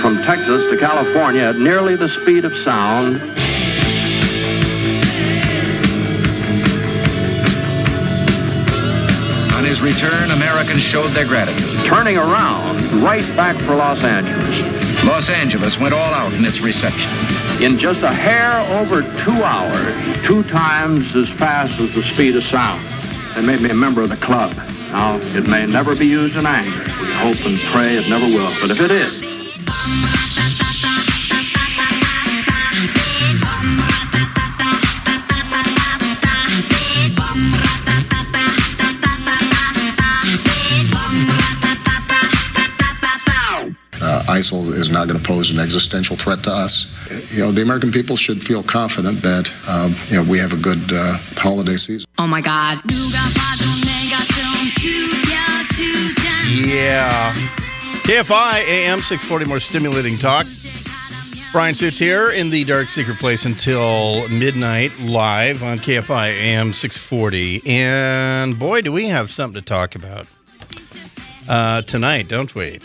from Texas to California at nearly the speed of sound. On his return, Americans showed their gratitude. Turning around, right back for Los Angeles. Los Angeles went all out in its reception. In just a hair over 2 hours, 2 times as fast as the speed of sound. They made me a member of the club. Now, it may never be used in anger. We hope and pray it never will. But if it is, ISIL is not going to pose an existential threat to us. The American people should feel confident that, we have a good holiday season. Oh, my God. Yeah. KFI, AM 640, more stimulating talk. Brian Suits here in the dark secret place until midnight, live on KFI, AM 640. And boy, do we have something to talk about tonight, don't we?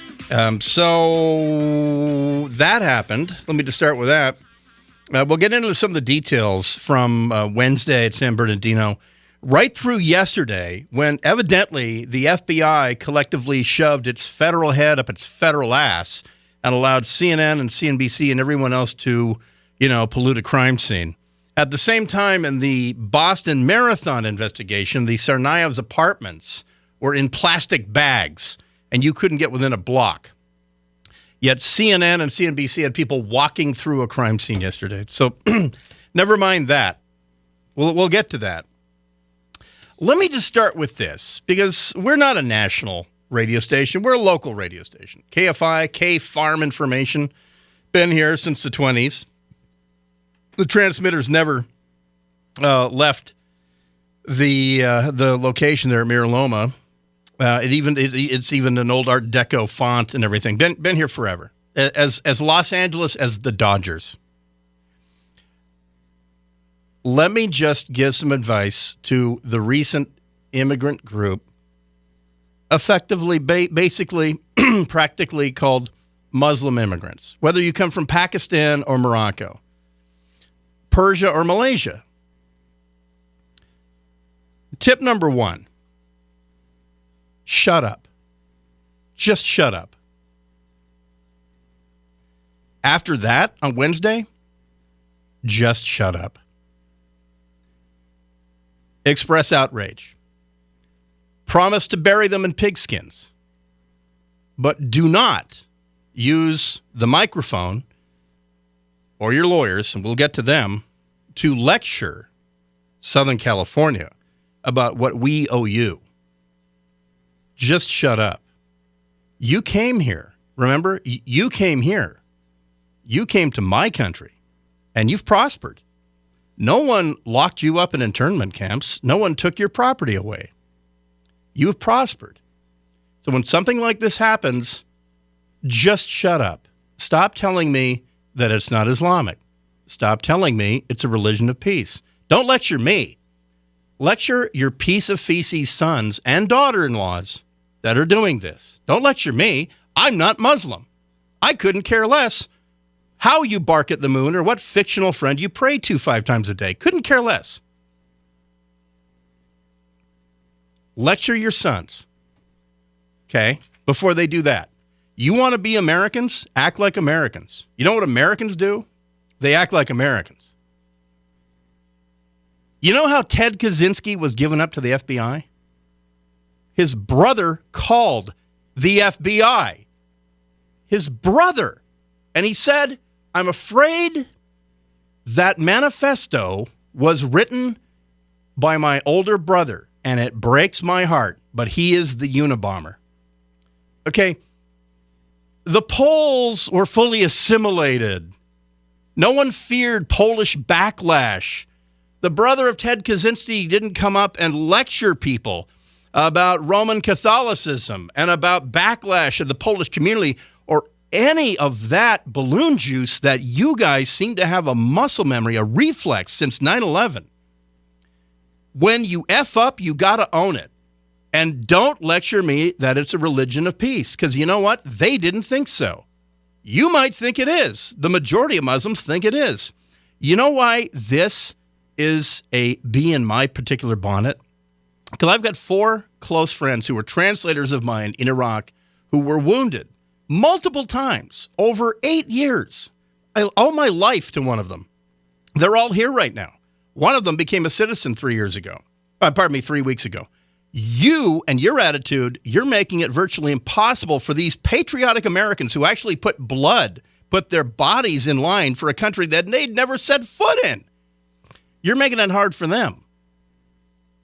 So that happened. Let me just start with that. We'll get into some of the details from Wednesday at San Bernardino, right through yesterday, when evidently the FBI collectively shoved its federal head up its federal ass and allowed CNN and CNBC and everyone else to, pollute a crime scene. At the same time, in the Boston Marathon investigation, the Tsarnaev's apartments were in plastic bags, and you couldn't get within a block. Yet CNN and CNBC had people walking through a crime scene yesterday. So never mind that. We'll get to that. Let me just start with this, because we're not a national radio station. We're a local radio station. KFI, K-Farm Information, been here since the 20s. The transmitter's never left the location there at Mira Loma. It's even an old Art Deco font and everything. Been here forever. As Los Angeles as the Dodgers. Let me just give some advice to the recent immigrant group, effectively, basically, practically called Muslim immigrants. Whether you come from Pakistan or Morocco, Persia or Malaysia. Tip number 1. Shut up. Just shut up. After that, on Wednesday, just shut up. Express outrage. Promise to bury them in pigskins. But do not use the microphone or your lawyers, and we'll get to them, to lecture Southern California about what we owe you. Just shut up. You came here. Remember, you came here. You came to my country, and you've prospered. No one locked you up in internment camps. No one took your property away. You have prospered. So when something like this happens, just shut up. Stop telling me that it's not Islamic. Stop telling me it's a religion of peace. Don't lecture me. Lecture your piece of feces sons and daughter-in-laws that are doing this. Don't lecture me. I'm not Muslim. I couldn't care less how you bark at the moon or what fictional friend you pray to 5 times a day. Couldn't care less. Lecture your sons, okay, before they do that. You want to be Americans? Act like Americans. You know what Americans do? They act like Americans. You know how Ted Kaczynski was given up to the FBI? His brother called the FBI. His brother. And he said, I'm afraid that manifesto was written by my older brother, and it breaks my heart, but he is the Unabomber. Okay, the Poles were fully assimilated. No one feared Polish backlash. The brother of Ted Kaczynski didn't come up and lecture people about Roman Catholicism and about backlash of the Polish community or any of that balloon juice that you guys seem to have a muscle memory, a reflex since 9/11. When you F up, you got to own it. And don't lecture me that it's a religion of peace, because you know what? They didn't think so. You might think it is. The majority of Muslims think it is. You know why this is a bee in my particular bonnet? Because I've got 4 close friends who were translators of mine in Iraq who were wounded multiple times over 8 years. I owe my life to one of them. They're all here right now. One of them became a citizen 3 weeks ago. You and your attitude, you're making it virtually impossible for these patriotic Americans who actually put their bodies in line for a country that they'd never set foot in. You're making it hard for them.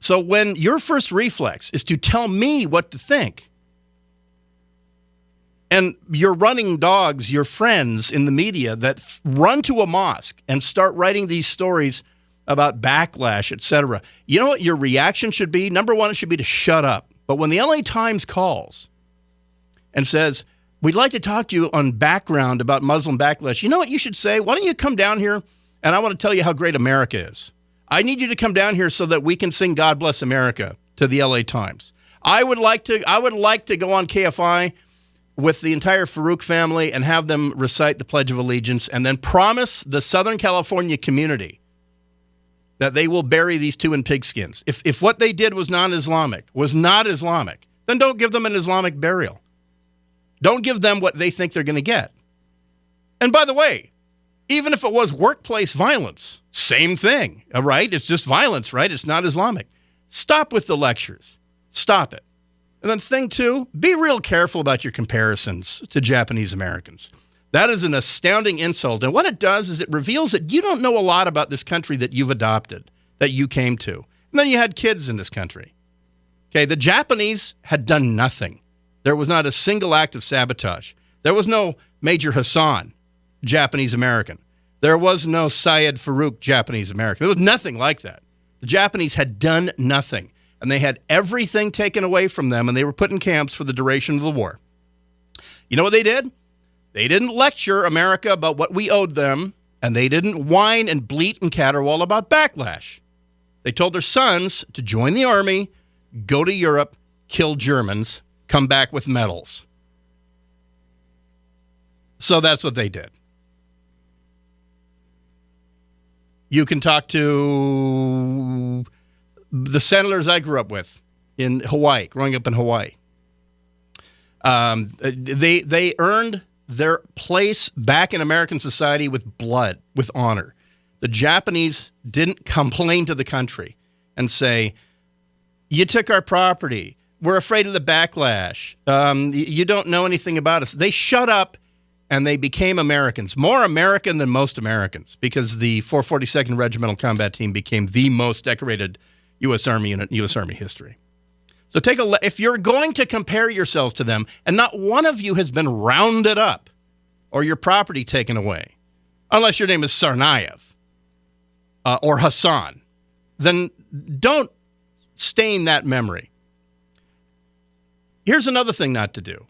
So when your first reflex is to tell me what to think, and your running dogs, your friends in the media that run to a mosque and start writing these stories about backlash, etc., you know what your reaction should be? Number one, it should be to shut up. But when the LA Times calls and says, we'd like to talk to you on background about Muslim backlash, you know what you should say? Why don't you come down here and I want to tell you how great America is. I need you to come down here so that we can sing God Bless America to the LA Times. I would like to go on KFI with the entire Farouk family and have them recite the Pledge of Allegiance and then promise the Southern California community that they will bury these 2 in pigskins. If what they did was not Islamic, then don't give them an Islamic burial. Don't give them what they think they're going to get. And by the way, even if it was workplace violence, same thing, all right? It's just violence, right? It's not Islamic. Stop with the lectures. Stop it. And then thing 2, be real careful about your comparisons to Japanese Americans. That is an astounding insult. And what it does is it reveals that you don't know a lot about this country that you've adopted, that you came to. And then you had kids in this country. Okay, the Japanese had done nothing. There was not a single act of sabotage. There was no Major Hassan, Japanese American. There was no Syed Farouk, Japanese American. There was nothing like that. The Japanese had done nothing. And they had everything taken away from them, and they were put in camps for the duration of the war. You know what they did? They didn't lecture America about what we owed them, and they didn't whine and bleat and caterwaul about backlash. They told their sons to join the army, go to Europe, kill Germans, come back with medals. So that's what they did. You can talk to the settlers I grew up with in Hawaii, growing up in Hawaii. They earned their place back in American society with blood, with honor. The Japanese didn't complain to the country and say, you took our property. We're afraid of the backlash. You don't know anything about us. They shut up and they became Americans, more American than most Americans, because the 442nd Regimental Combat Team became the most decorated U.S. Army unit in U.S. Army history. So if you're going to compare yourselves to them, and not one of you has been rounded up or your property taken away, unless your name is Tsarnaev or Hassan, then don't stain that memory. Here's another thing not to do.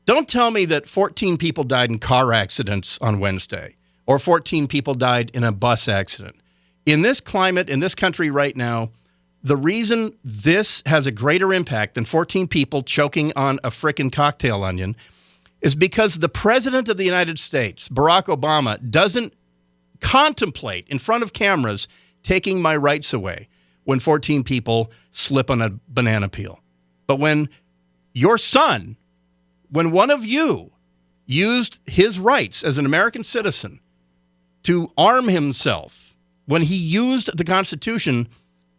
Don't tell me that 14 people died in car accidents on Wednesday, or 14 people died in a bus accident. In this climate, in this country right now, the reason this has a greater impact than 14 people choking on a frickin' cocktail onion is because the President of the United States, Barack Obama, doesn't contemplate in front of cameras taking my rights away when 14 people slip on a banana peel. But when your son, when one of you used his rights as an American citizen to arm himself, when he used the Constitution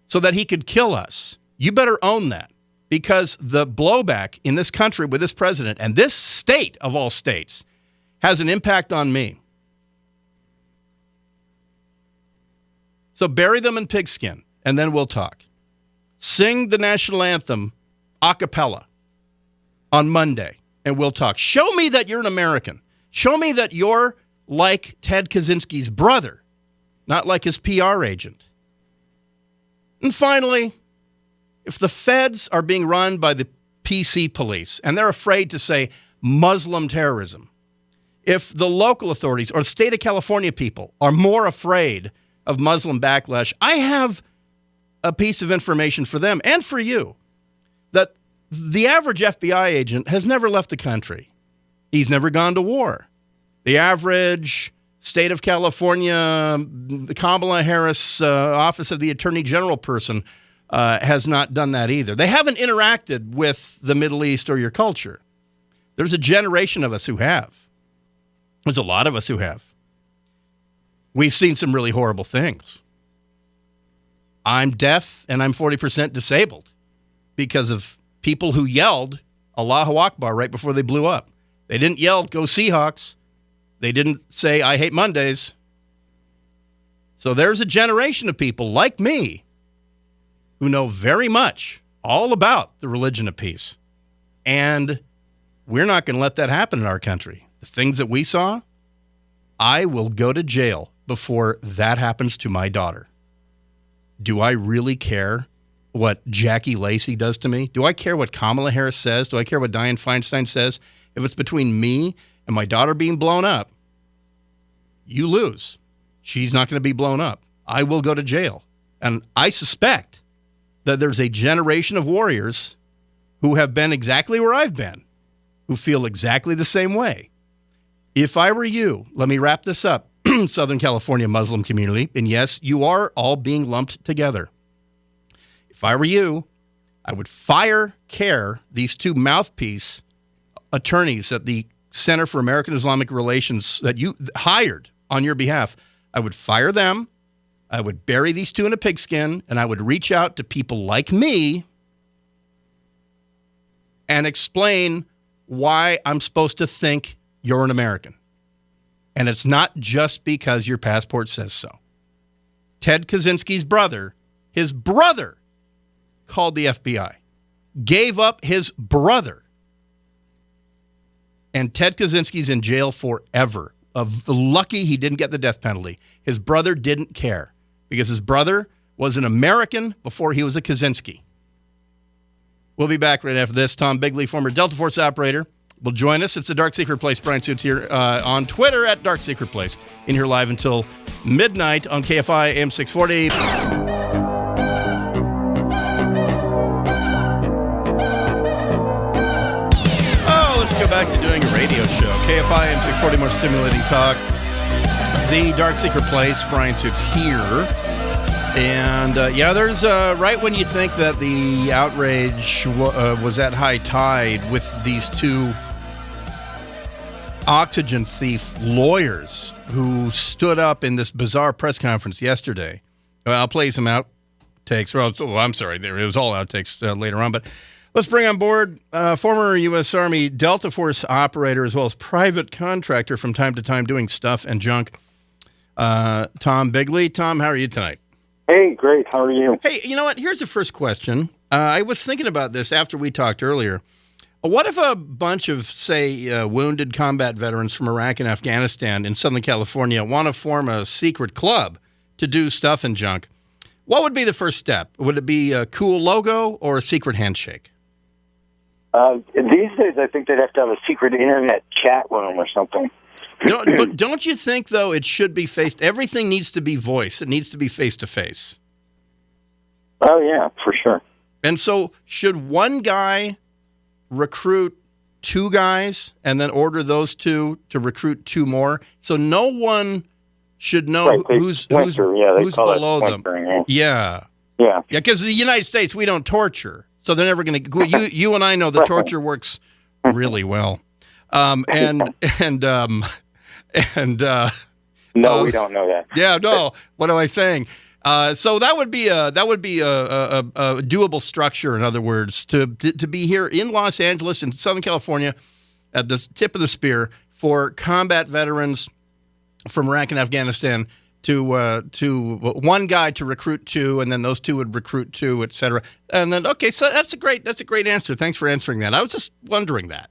so that he could kill us, you better own that, because the blowback in this country with this president and this state of all states has an impact on me. So bury them in pigskin, and then we'll talk. Sing the national anthem a cappella on Monday, and we'll talk. Show me that you're an American. Show me that you're like Ted Kaczynski's brother, not like his PR agent. And finally, if the feds are being run by the PC police and they're afraid to say Muslim terrorism, if the local authorities or the state of California people are more afraid of Muslim backlash, I have a piece of information for them and for you, that the average FBI agent has never left the country. He's never gone to war. The average state of California, the Kamala Harris Office of the Attorney General person has not done that either. They haven't interacted with the Middle East or your culture. There's a generation of us who have. There's a lot of us who have. We've seen some really horrible things. I'm deaf and I'm 40% disabled because of people who yelled Allahu Akbar right before they blew up. They didn't yell, "Go Seahawks." They didn't say, "I hate Mondays." So there's a generation of people like me who know very much all about the religion of peace. And we're not going to let that happen in our country. The things that we saw, I will go to jail before that happens to my daughter. Do I really care what Jackie Lacey does to me? Do I care what Kamala Harris says? Do I care what Dianne Feinstein says? If it's between me and my daughter being blown up, you lose. She's not going to be blown up. I will go to jail. And I suspect that there's a generation of warriors who have been exactly where I've been, who feel exactly the same way. If I were you, let me wrap this up, Southern California Muslim community, and yes, you are all being lumped together. If I were you, I would fire CARE, these two mouthpiece attorneys at the Center for American Islamic Relations that you hired on your behalf. I would fire them. I would bury these two in a pigskin, and I would reach out to people like me and explain why I'm supposed to think you're an American. And it's not just because your passport says so. Ted Kaczynski's brother, his brother, called the FBI, gave up his brother. And Ted Kaczynski's in jail forever. Lucky he didn't get the death penalty. His brother didn't care because his brother was an American before he was a Kaczynski. We'll be back right after this. Tom Bigley, former Delta Force operator, will join us. It's the Dark Secret Place. Brian Suits here on Twitter at Dark Secret Place. In here live until midnight on KFI AM 640. Let's go back to doing a radio show. KFI AM 640, more stimulating talk. The Dark Secret Place. Brian Suits here. And there's right when you think that the outrage was at high tide with these two oxygen thief lawyers who stood up in this bizarre press conference yesterday. I'll play some outtakes. I'm sorry, it was all outtakes later on, but let's bring on board former U.S. Army Delta Force operator as well as private contractor from time to time doing stuff and junk, Tom Bigley. Tom, how are you tonight? Hey, great. How are you? Hey, you know what? Here's the first question. I was thinking about this after we talked earlier. What if a bunch of, say, wounded combat veterans from Iraq and Afghanistan in Southern California want to form a secret club to do stuff and junk? What would be the first step? Would it be a cool logo or a secret handshake? These days, I think they'd have to have a secret internet chat room or something. But don't you think, though, it should be everything needs to be voice. It needs to be face-to-face. Oh, yeah, for sure. And so should one guy recruit two guys and then order those two to recruit two more? So no one should know who's below them. Yeah. Yeah. Yeah, because the United States, we don't torture. So they're never going to... You and I know the torture works really well. No, we don't know that. Yeah, no. What am I saying? So that would be a doable structure. In other words, to be here in Los Angeles in Southern California, at the tip of the spear for combat veterans from Iraq and Afghanistan. To one guy to recruit two, and then those two would recruit two, et cetera. And then so that's a great answer. Thanks for answering that. I was just wondering that.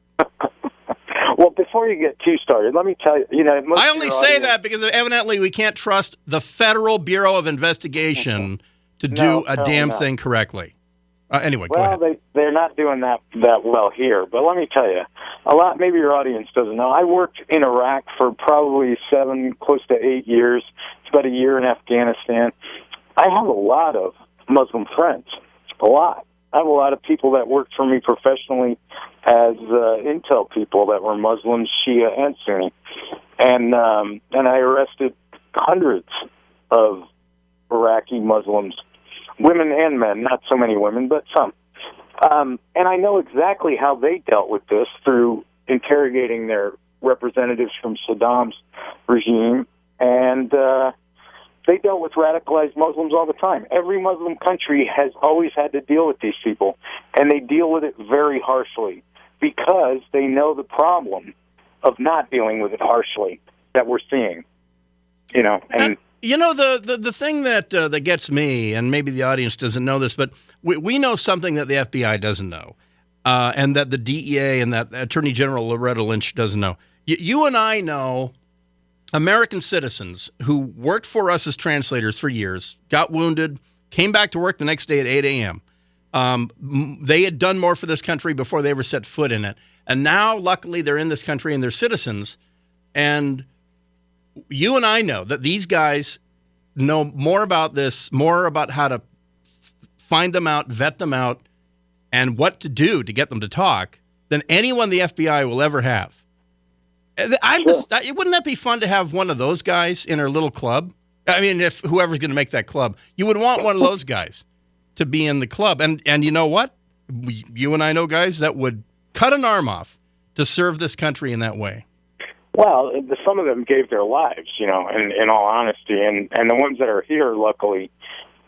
Well, before you get too started, let me tell you, I only say that because evidently we can't trust the Federal Bureau of Investigation to do a damn thing correctly. Anyway, go ahead. Well, they're not doing that well here. But let me tell you, maybe your audience doesn't know. I worked in Iraq for probably 7, close to 8 years. It's about a year in Afghanistan. I have a lot of Muslim friends, a lot. I have a lot of people that worked for me professionally as intel people that were Muslim, Shia, and Sunni. and I arrested hundreds of Iraqi Muslims, women and men, not so many women, but some. And I know exactly how they dealt with this through interrogating their representatives from Saddam's regime, and they dealt with radicalized Muslims all the time. Every Muslim country has always had to deal with these people, and they deal with it very harshly because they know the problem of not dealing with it harshly that we're seeing. And the thing that gets me, and maybe the audience doesn't know this, but we know something that the FBI doesn't know, and that the DEA and that Attorney General Loretta Lynch doesn't know. You and I know American citizens who worked for us as translators for years, got wounded, came back to work the next day at 8 a.m. They had done more for this country before they ever set foot in it. And now, luckily, they're in this country and they're citizens. And you and I know that these guys know more about this, more about how to find them out, vet them out, and what to do to get them to talk than anyone the FBI will ever have. Wouldn't that be fun to have one of those guys in our little club? I mean, if whoever's going to make that club, you would want one of those guys to be in the club. And you know what? You and I know guys that would cut an arm off to serve this country in that way. Well, some of them gave their lives, in all honesty, and the ones that are here, luckily,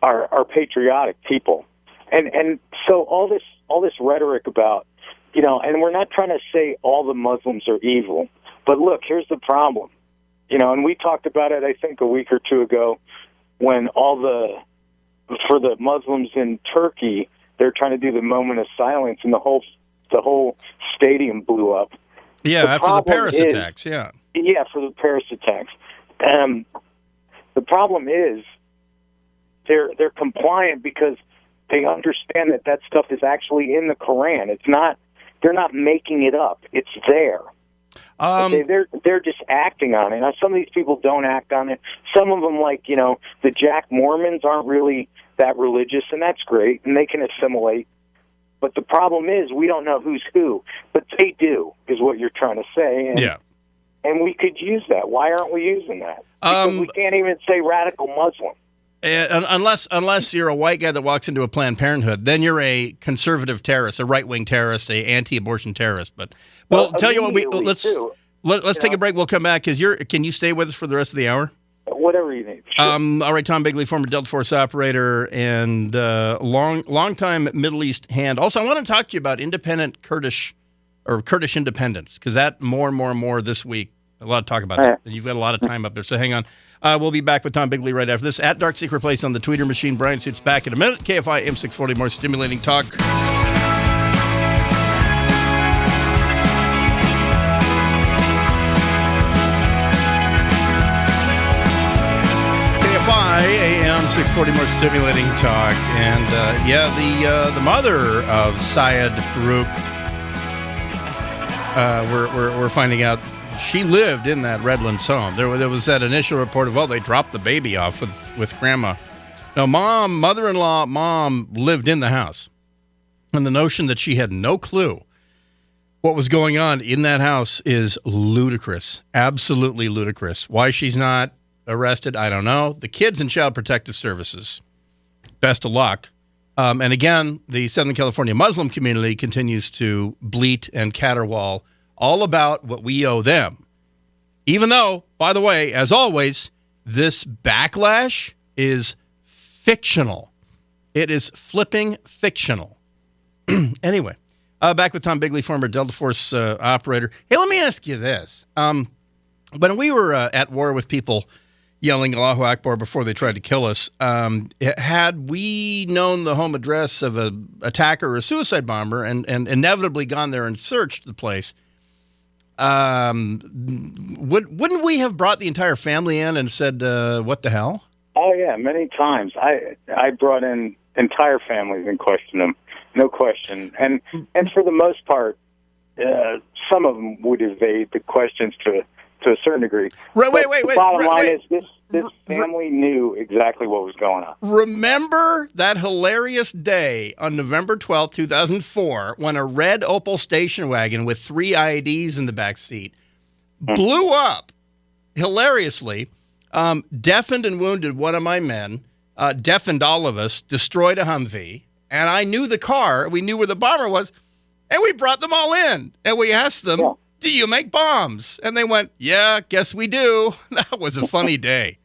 are patriotic people. And so all this rhetoric about, and we're not trying to say all the Muslims are evil. But look, here's the problem, and we talked about it, I think, a week or two ago when for the Muslims in Turkey, they're trying to do the moment of silence and the whole stadium blew up. Yeah, after the Paris attacks, yeah. Yeah, for the Paris attacks. The problem is they're compliant because they understand that stuff is actually in the Quran. They're not making it up. It's there. They're just acting on it. Now, some of these people don't act on it. Some of them, like, the Jack Mormons aren't really that religious, and that's great, and they can assimilate. But the problem is we don't know who's who. But they do, is what you're trying to say. And, yeah. And we could use that. Why aren't we using that? Because we can't even say radical Muslim. Unless you're a white guy that walks into a Planned Parenthood, then you're a conservative terrorist, a right-wing terrorist, a anti-abortion terrorist. But tell you what, let's take a break. We'll come back because can you stay with us for the rest of the hour? Whatever you need. Sure. All right, Tom Bigley, former Delta Force operator and long-time Middle East hand. Also, I want to talk to you about independent Kurdish independence because that more and more this week. A lot of talk about that. And you've got a lot of time up there, so hang on. We'll be back with Tom Bigley right after this at Dark Secret Place on the Tweeter machine. Brian Suits back in a minute. KFI M640, more stimulating talk. KFI AM 640, more stimulating talk. And the mother of Syed Farouk, we're finding out she lived in that Redlands home. There was that initial report of, they dropped the baby off with grandma. Now, mom lived in the house. And the notion that she had no clue what was going on in that house is ludicrous. Absolutely ludicrous. Why she's not arrested, I don't know. The kids in Child Protective Services, best of luck. And again, the Southern California Muslim community continues to bleat and caterwaul all about what we owe them. Even though, by the way, as always, this backlash is fictional. It is flipping fictional. Anyway, back with Tom Bigley, former Delta Force operator. Hey, let me ask you this. When we were at war with people yelling Allahu Akbar before they tried to kill us, had we known the home address of an attacker or a suicide bomber and inevitably gone there and searched the place, wouldn't we have brought the entire family in and said, what the hell? Oh, yeah, many times. I brought in entire families and questioned them, no question. And for the most part, some of them would evade the questions to a certain degree. Wait. The bottom line is this family knew exactly what was going on. Remember that hilarious day on November 12th, 2004, when a red Opel station wagon with 3 IEDs in the back seat blew up hilariously, deafened and wounded one of my men, deafened all of us, destroyed a Humvee, and I knew the car. We knew where the bomber was, and we brought them all in, and we asked them, do you make bombs? And they went, yeah, guess we do. That was a funny day.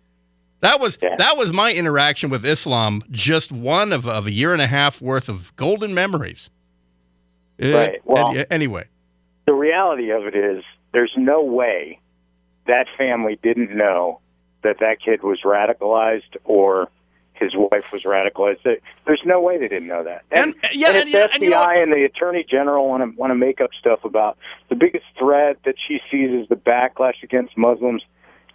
That was my interaction with Islam, just one of a year and a half worth of golden memories. Right. Well, anyway. The reality of it is there's no way that family didn't know that kid was radicalized or his wife was radicalized. There's no way they didn't know that. And if the FBI and the Attorney General want to make up stuff about the biggest threat that she sees is the backlash against Muslims,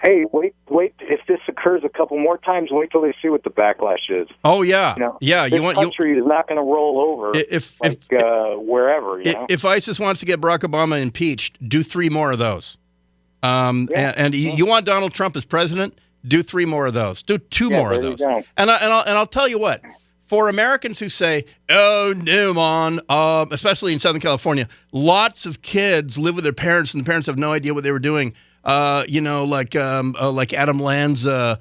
hey, wait! If this occurs a couple more times, wait till they see what the backlash is. Oh yeah, This country is not going to roll over wherever. If ISIS wants to get Barack Obama impeached, do 3 more of those. You want Donald Trump as president? Do 3 more of those. Do 2 more of those. And I'll tell you what. For Americans who say, "Oh no, man," especially in Southern California, lots of kids live with their parents, and the parents have no idea what they were doing. Like Adam Lanza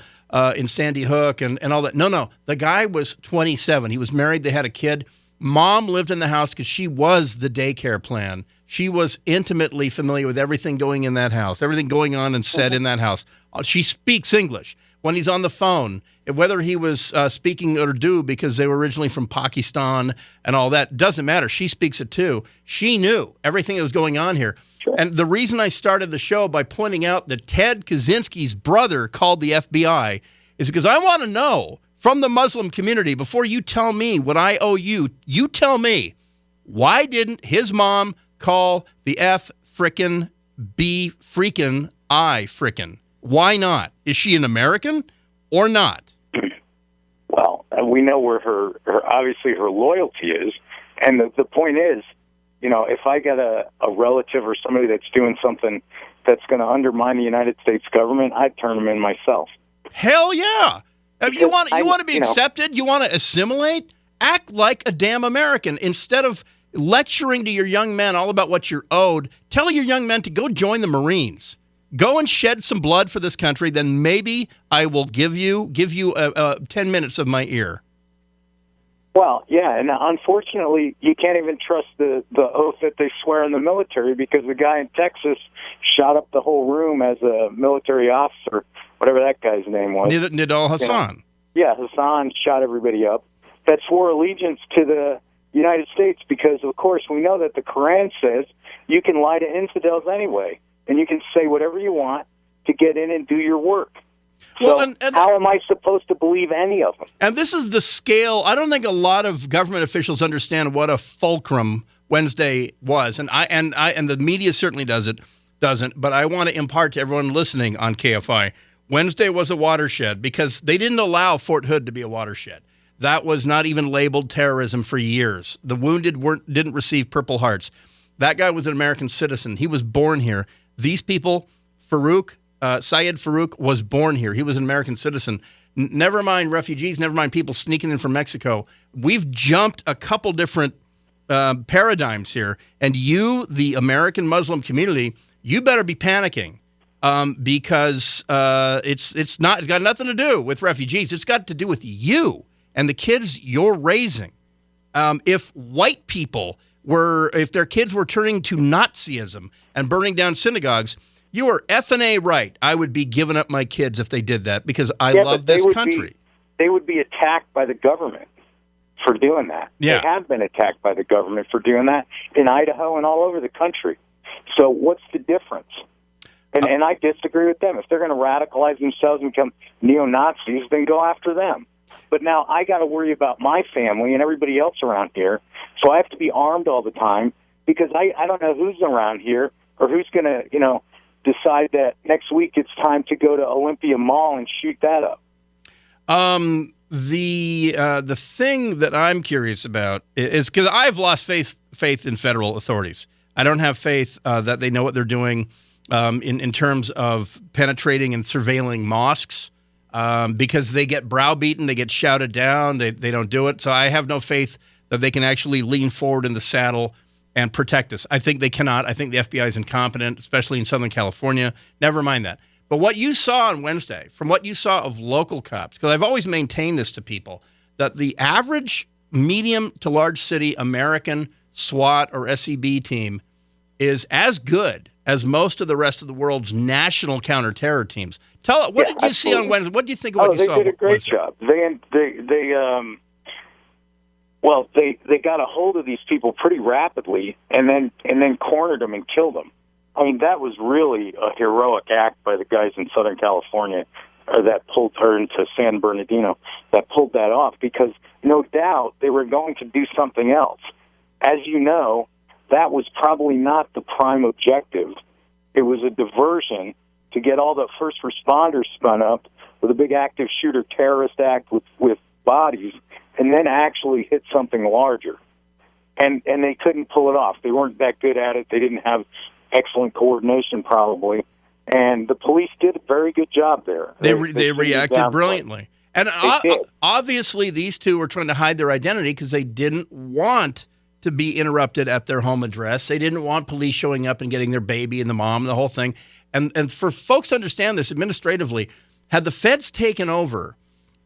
in Sandy Hook and all that. No. The guy was 27. He was married. They had a kid. Mom lived in the house because she was the daycare plan. She was intimately familiar with everything going in that house, everything going on and said in that house. She speaks English. When he's on the phone, whether he was speaking Urdu because they were originally from Pakistan and all that, doesn't matter. She speaks it too. She knew everything that was going on here. Sure. And the reason I started the show by pointing out that Ted Kaczynski's brother called the FBI is because I want to know from the Muslim community, before you tell me what I owe you, you tell me, why didn't his mom call the F frickin' B frickin' I frickin'? Why not? Is she an American or not? Well, we know where her obviously her loyalty is. And the point is, if I get a relative or somebody that's doing something that's going to undermine the United States government, I'd turn them in myself. Hell yeah. You want to be accepted? You want to assimilate? Act like a damn American. Instead of lecturing to your young men all about what you're owed, tell your young men to go join the Marines. Go and shed some blood for this country, then maybe I will give you 10 minutes of my ear. Well, yeah, and unfortunately, you can't even trust the oath that they swear in the military because the guy in Texas shot up the whole room as a military officer, whatever that guy's name was. Nidal Hassan. Yeah, Hassan shot everybody up. That swore allegiance to the United States because, of course, we know that the Quran says you can lie to infidels anyway. And you can say whatever you want to get in and do your work. So how am I supposed to believe any of them? And this is the scale. I don't think a lot of government officials understand what a fulcrum Wednesday was, and the media certainly doesn't. But I want to impart to everyone listening on KFI, Wednesday was a watershed because they didn't allow Fort Hood to be a watershed. That was not even labeled terrorism for years. The wounded didn't receive Purple Hearts. That guy was an American citizen. He was born here. These people, Syed Farouk was born here. He was an American citizen. Never mind refugees, never mind people sneaking in from Mexico. We've jumped a couple different paradigms here. And you, the American Muslim community, you better be panicking because it's got nothing to do with refugees. It's got to do with you and the kids you're raising. If white people if their kids were turning to Nazism and burning down synagogues, you are F&A right. I would be giving up my kids if they did that because I love this country. They would be attacked by the government for doing that. Yeah. They have been attacked by the government for doing that in Idaho and all over the country. So what's the difference? And I disagree with them. If they're going to radicalize themselves and become neo-Nazis, then go after them. But now I got to worry about my family and everybody else around here. So I have to be armed all the time because I don't know who's around here or who's going to, decide that next week it's time to go to Olympia Mall and shoot that up. The thing that I'm curious about is because I've lost faith in federal authorities. I don't have faith that they know what they're doing in terms of penetrating and surveilling mosques. Because they get browbeaten, they get shouted down, they don't do it. So I have no faith that they can actually lean forward in the saddle and protect us. I think they cannot. I think the FBI is incompetent, especially in Southern California. Never mind that. But what you saw on Wednesday, from what you saw of local cops, because I've always maintained this to people, that the average medium to large city American SWAT or SEB team is as good as most of the rest of the world's national counterterror teams. What did you see on Wednesday? What do you think of what you saw? They did a great job. They got a hold of these people pretty rapidly, and then cornered them and killed them. I mean, that was really a heroic act by the guys in Southern California, that pulled her into San Bernardino, that pulled that off, because no doubt they were going to do something else. As you know, that was probably not the prime objective. It was a diversion to get all the first responders spun up with a big active shooter terrorist act with bodies, and then actually hit something larger. And they couldn't pull it off. They weren't that good at it. They didn't have excellent coordination, probably. And the police did a very good job there. They reacted brilliantly. And obviously these two were trying to hide their identity because they didn't want to be interrupted at their home address. They didn't want police showing up and getting their baby and the mom and the whole thing. And for folks to understand this administratively, had the feds taken over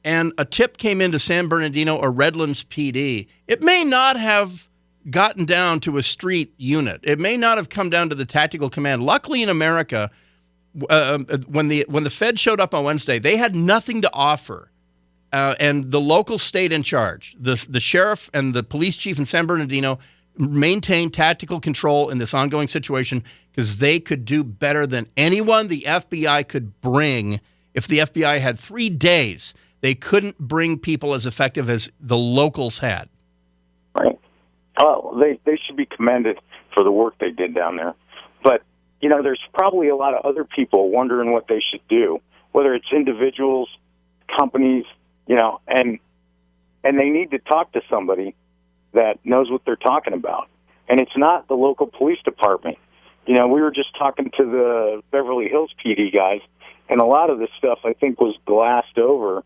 and a tip came into San Bernardino or Redlands PD, it may not have gotten down to a street unit. It may not have come down to the tactical command. Luckily in America, when the Fed showed up on Wednesday, they had nothing to offer. And the local state in charge, the sheriff and the police chief in San Bernardino, maintained tactical control in this ongoing situation because they could do better than anyone the FBI could bring. If the FBI had 3 days, they couldn't bring people as effective as the locals had. Right. Oh, they should be commended for the work they did down there. But, you know, there's probably a lot of other people wondering what they should do, whether it's individuals, companies, you know, and they need to talk to somebody that knows what they're talking about. And it's not the local police department. You know, we were just talking to the Beverly Hills PD guys, and a lot of this stuff, I think, was glassed over,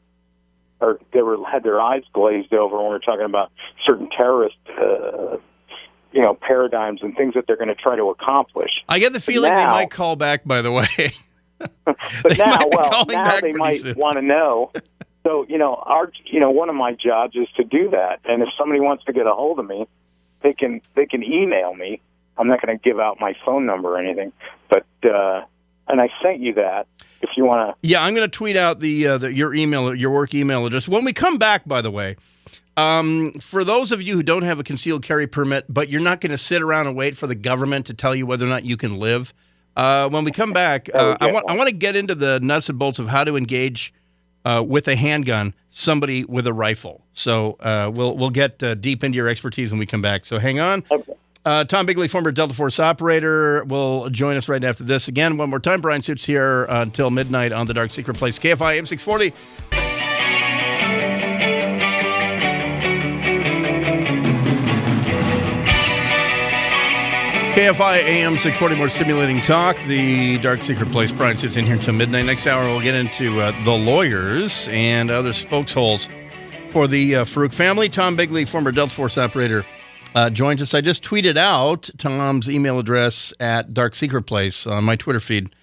or had their eyes glazed over when we were talking about certain terrorist, paradigms and things that they're going to try to accomplish. I get the feeling they might call back, by the way. But now they might want to know. So, one of my jobs is to do that. And if somebody wants to get a hold of me, they can email me. I'm not going to give out my phone number or anything, but and I sent you that if you want to. Yeah, I'm going to tweet out your email, your work email address. When we come back, by the way, for those of you who don't have a concealed carry permit, but you're not going to sit around and wait for the government to tell you whether or not you can live. When we come back, I want to get into the nuts and bolts of how to engage with a handgun somebody with a rifle. So we'll get deep into your expertise when we come back. So hang on. Okay. Tom Bigley, former Delta Force operator, will join us right after this. Again, one more time, Brian Suits here until midnight on The Dark Secret Place. KFI AM 640. KFI AM 640, more stimulating talk. The Dark Secret Place. Brian Suits in here until midnight. Next hour, we'll get into the lawyers and other spokesholes for the Farouk family. Tom Bigley, former Delta Force operator, joins us. I just tweeted out Tom's email address at Dark Secret Place on my Twitter feed,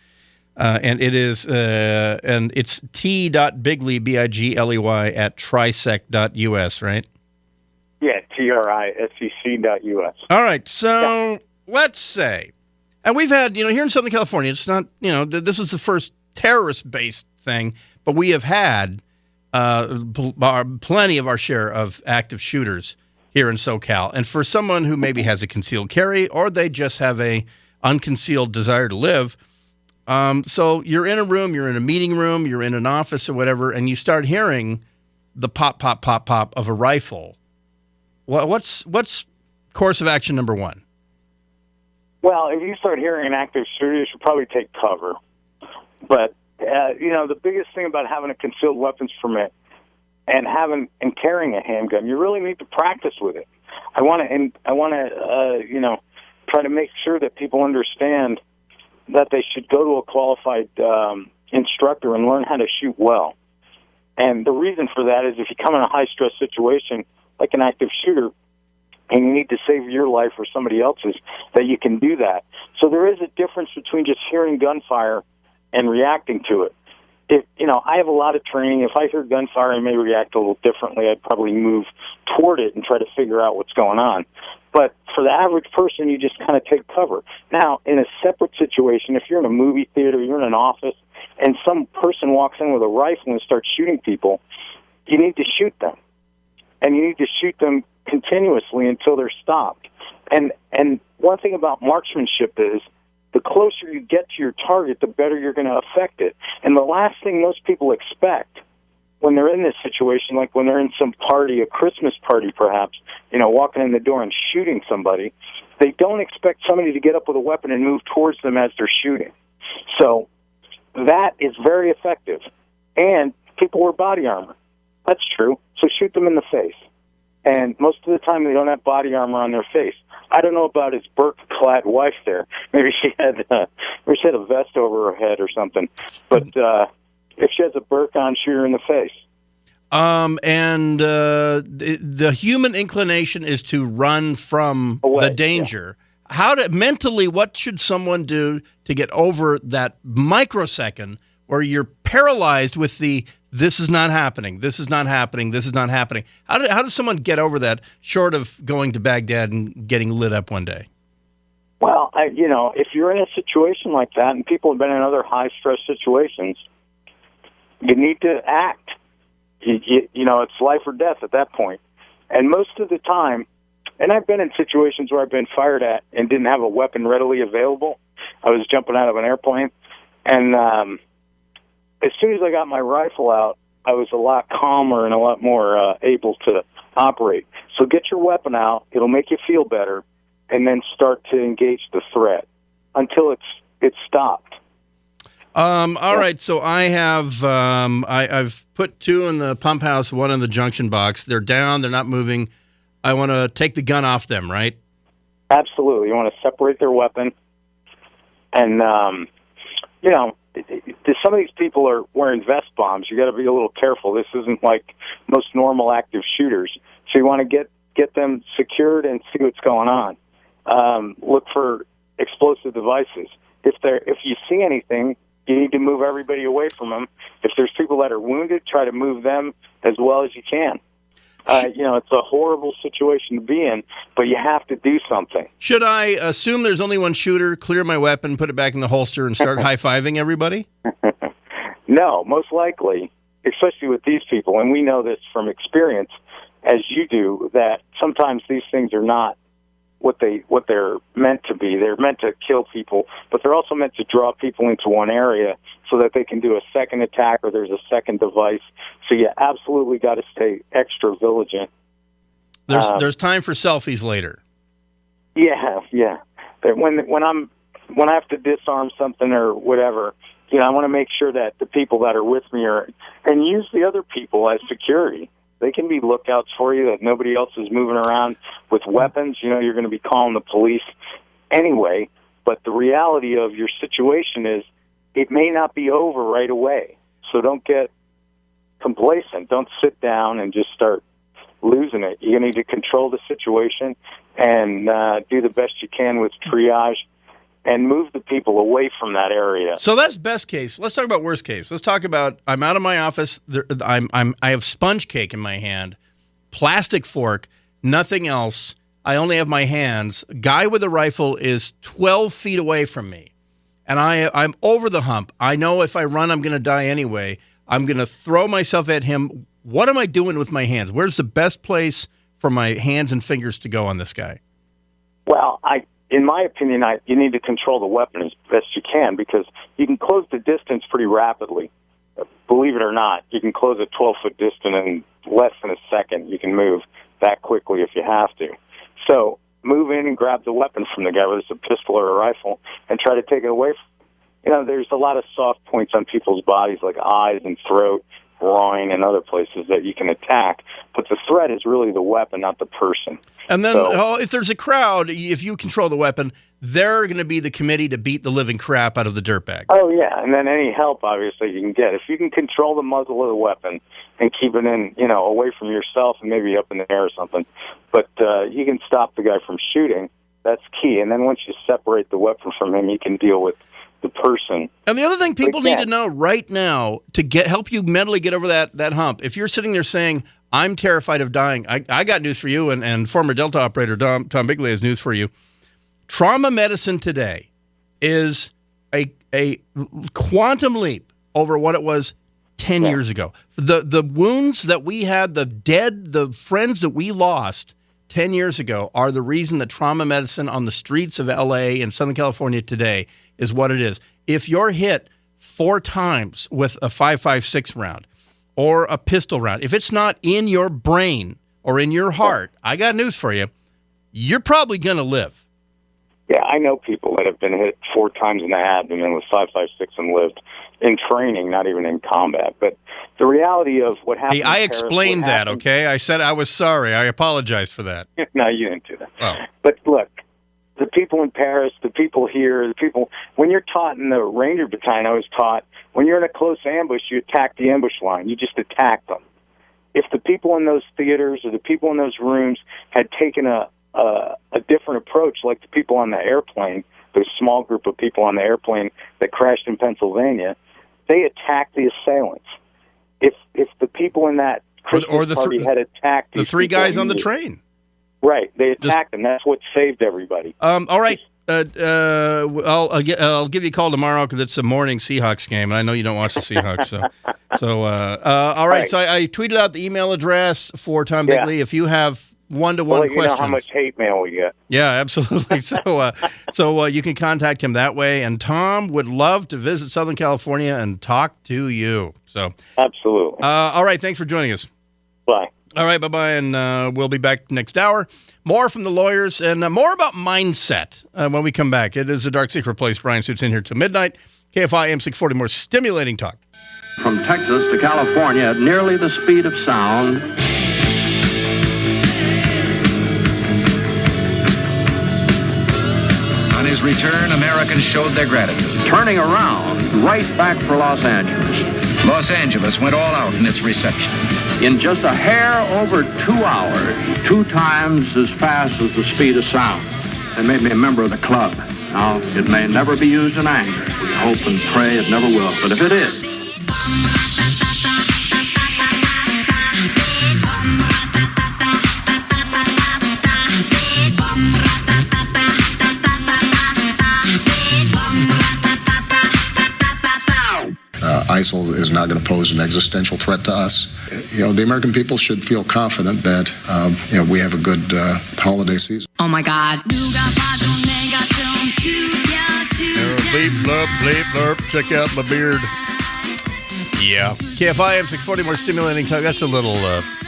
and it is and it's t.bigley bigley at trisec.us, right? Yeah, trisec.us. All right, so let's say, and we've had here in Southern California, it's not this was the first terrorist-based thing, but we have had plenty of our share of active shooters here in SoCal. And for someone who maybe has a concealed carry or they just have a unconcealed desire to live, so you're in a room, you're in a meeting room, you're in an office or whatever, and you start hearing the pop, pop, pop, pop of a rifle. What's course of action number one? Well, if you start hearing an active shooter, you should probably take cover. But, the biggest thing about having a concealed weapons permit and carrying a handgun, you really need to practice with it. I want to try to make sure that people understand that they should go to a qualified instructor and learn how to shoot well. And the reason for that is if you come in a high-stress situation like an active shooter and you need to save your life or somebody else's, that you can do that. So there is a difference between just hearing gunfire and reacting to it. I have a lot of training. If I hear gunfire, I may react a little differently. I'd probably move toward it and try to figure out what's going on. But for the average person, you just kind of take cover. Now, in a separate situation, if you're in a movie theater, you're in an office, and some person walks in with a rifle and starts shooting people, you need to shoot them. And you need to shoot them continuously until they're stopped. And one thing about marksmanship is, the closer you get to your target, the better you're going to affect it. And the last thing most people expect when they're in this situation, like when they're in some party, a Christmas party perhaps, walking in the door and shooting somebody, they don't expect somebody to get up with a weapon and move towards them as they're shooting. So that is very effective. And people wear body armor. That's true. So shoot them in the face. And most of the time they don't have body armor on their face. I don't know about his burqa-clad wife there. Maybe she had a vest over her head or something. But if she has a burqa on, shoot her in the face. The human inclination is to run from the danger. Yeah. Mentally, what should someone do to get over that microsecond where you're paralyzed with this is not happening, this is not happening, this is not happening? How does someone get over that, short of going to Baghdad and getting lit up one day? Well, if you're in a situation like that, and people have been in other high-stress situations, you need to act. It's life or death at that point. And most of the time, and I've been in situations where I've been fired at and didn't have a weapon readily available. I was jumping out of an airplane, and as soon as I got my rifle out, I was a lot calmer and a lot more able to operate. So get your weapon out. It'll make you feel better, and then start to engage the threat until it's stopped. All right. So I have I've put 2 in the pump house, 1 in the junction box. They're down. They're not moving. I want to take the gun off them, right? Absolutely. You want to separate their weapon, and some of these people are wearing vest bombs. You got to be a little careful. This isn't like most normal active shooters. So you want to get them secured and see what's going on. Look for explosive devices. If you see anything, you need to move everybody away from them. If there's people that are wounded, try to move them as well as you can. It's a horrible situation to be in, but you have to do something. Should I assume there's only one shooter, clear my weapon, put it back in the holster, and start high-fiving everybody? No, most likely, especially with these people, and we know this from experience, as you do, that sometimes these things are not what they're meant to be. They're meant to kill people, but they're also meant to draw people into one area so that they can do a second attack or there's a second device. So you absolutely got to stay extra vigilant. There's time for selfies later. Yeah. When I have to disarm something or whatever, I want to make sure that the people that are with me and use the other people as security. They can be lookouts for you that nobody else is moving around with weapons. You're going to be calling the police anyway. But the reality of your situation is it may not be over right away. So don't get complacent. Don't sit down and just start losing it. You need to control the situation and do the best you can with triage and move the people away from that area. So that's best case. Let's talk about worst case. Let's talk about I'm out of my office. I have sponge cake in my hand, plastic fork, nothing else. I only have my hands. Guy with a rifle is 12 feet away from me, and I'm over the hump. I know if I run, I'm going to die anyway. I'm going to throw myself at him. What am I doing with my hands? Where's the best place for my hands and fingers to go on this guy? Well, in my opinion, you need to control the weapon as best you can because you can close the distance pretty rapidly. Believe it or not, you can close a 12-foot distance in less than a second. You can move that quickly if you have to. So move in and grab the weapon from the guy, whether it's a pistol or a rifle, and try to take it away. There's a lot of soft points on people's bodies like eyes and throat, groin, and other places that you can attack. But the threat is really the weapon, not the person. And then if there's a crowd, if you control the weapon, they're going to be the committee to beat the living crap out of the dirtbag. Oh, yeah, and then any help, obviously, you can get. If you can control the muzzle of the weapon and keep it away from yourself and maybe up in the air or something, but you can stop the guy from shooting, that's key. And then once you separate the weapon from him, you can deal with the person. And the other thing people Again, need to know right now to help you mentally get over that hump, if you're sitting there saying, I'm terrified of dying, I got news for you, and former Delta operator Tom Bigley has news for you. Trauma medicine today is a quantum leap over what it was 10 years ago. The wounds that we had, the friends that we lost 10 years ago are the reason that trauma medicine on the streets of LA and Southern California today is what it is. If you're hit 4 times with a 5.56 round or a pistol round, if it's not in your brain or in your heart, I got news for you. You're probably going to live. Yeah, I know people that have been hit 4 times in the abdomen with 5.56 and lived in training, not even in combat. But the reality of what happened. Hey, I explained that, okay? I said I was sorry. I apologize for that. No, you didn't do that. Oh. But look, the people in Paris, the people here, the people, when you're taught in the Ranger Battalion, I was taught, when you're in a close ambush, you attack the ambush line. You just attack them. If the people in those theaters or the people in those rooms had taken a different approach, like the people on the airplane, the small group of people on the airplane that crashed in Pennsylvania, they attacked the assailants. If the people in that Christmas party had attacked the 3 guys on the train, right? They attacked them. That's what saved everybody. All right. I'll give you a call tomorrow because it's a morning Seahawks game, and I know you don't watch the Seahawks. All right. So I tweeted out the email address for Tom Bigley. If you have one-to-one questions. You know how much hate mail we get. Yeah, absolutely. So you can contact him that way, and Tom would love to visit Southern California and talk to you. So absolutely. All right, thanks for joining us. Bye. All right, bye-bye, and we'll be back next hour. More from the lawyers and more about mindset when we come back. It is a dark secret place. Brian Suits in here till midnight. KFI AM640, more stimulating talk. From Texas to California at nearly the speed of sound. On his return, Americans showed their gratitude. Turning around right back for Los Angeles. Los Angeles went all out in its reception. In just a hair over 2 hours, 2 times as fast as the speed of sound. They made me a member of the club. Now, it may never be used in anger. We hope and pray it never will. But if it is, ISIL is not going to pose an existential threat to us. The American people should feel confident that we have a good holiday season. Oh my God. Bleep, blurp, bleep, blurp. Check out my beard. Yeah. KFI AM640, more stimulating talk. That's a little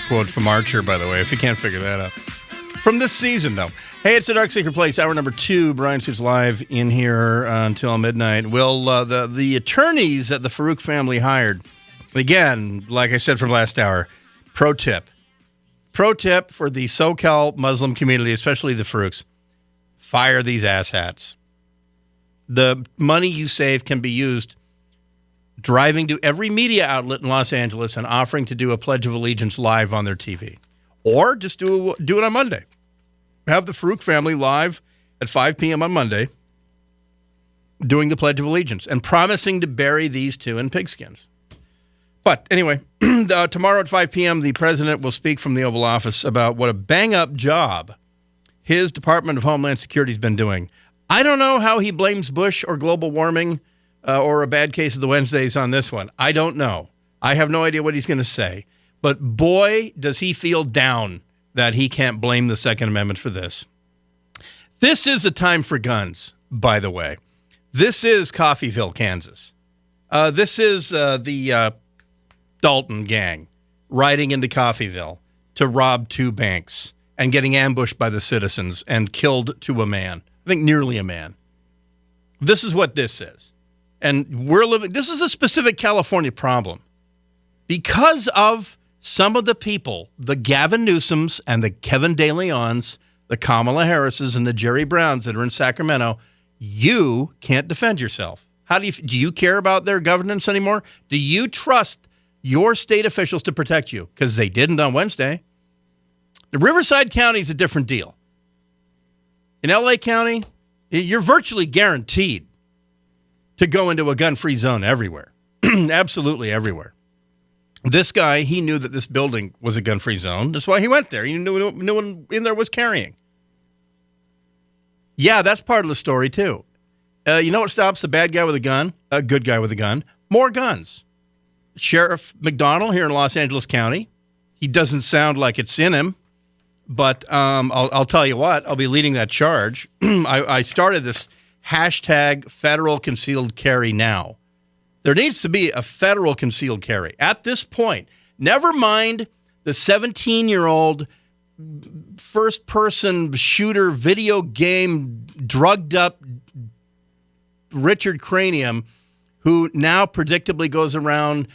quote from Archer, by the way, if you can't figure that out. From this season, though. Hey, it's the Dark Secret Place, hour number 2. Brian Suits live in here until midnight. Will the attorneys that the Farouk family hired, again, like I said from last hour, pro tip for the SoCal Muslim community, especially the Farouks, fire these asshats. The money you save can be used driving to every media outlet in Los Angeles and offering to do a Pledge of Allegiance live on their TV. Or just do it on Monday. Have the Farouk family live at 5 p.m. on Monday doing the Pledge of Allegiance and promising to bury these 2 in pigskins. But anyway, tomorrow at 5 p.m., the president will speak from the Oval Office about what a bang-up job his Department of Homeland Security has been doing. I don't know how he blames Bush or global warming or a bad case of the Wednesdays on this one. I don't know. I have no idea what he's going to say. But boy, does he feel down that he can't blame the Second Amendment for this. This is a time for guns, by the way. This is Coffeyville, Kansas. This is the Dalton gang riding into Coffeyville to rob 2 banks and getting ambushed by the citizens and killed to a man. I think nearly a man. This is what this is. And this is a specific California problem. Because of some of the people, the Gavin Newsoms and the Kevin De Leons, the Kamala Harrises and the Jerry Browns that are in Sacramento, you can't defend yourself. Do you care about their governance anymore? Do you trust your state officials to protect you? Because they didn't on Wednesday. The Riverside County is a different deal. In L.A. County, you're virtually guaranteed to go into a gun-free zone everywhere. Absolutely everywhere. This guy, he knew that this building was a gun-free zone. That's why he went there. He knew no one in there was carrying. Yeah, that's part of the story, too. You know what stops a bad guy with a gun? A good guy with a gun? More guns. Sheriff McDonald here in Los Angeles County, he doesn't sound like it's in him, but I'll tell you what, I'll be leading that charge. I started this hashtag federal concealed carry now. There needs to be a federal concealed carry. At this point, never mind the 17-year-old first-person shooter video game drugged-up Richard Cranium, who now predictably goes around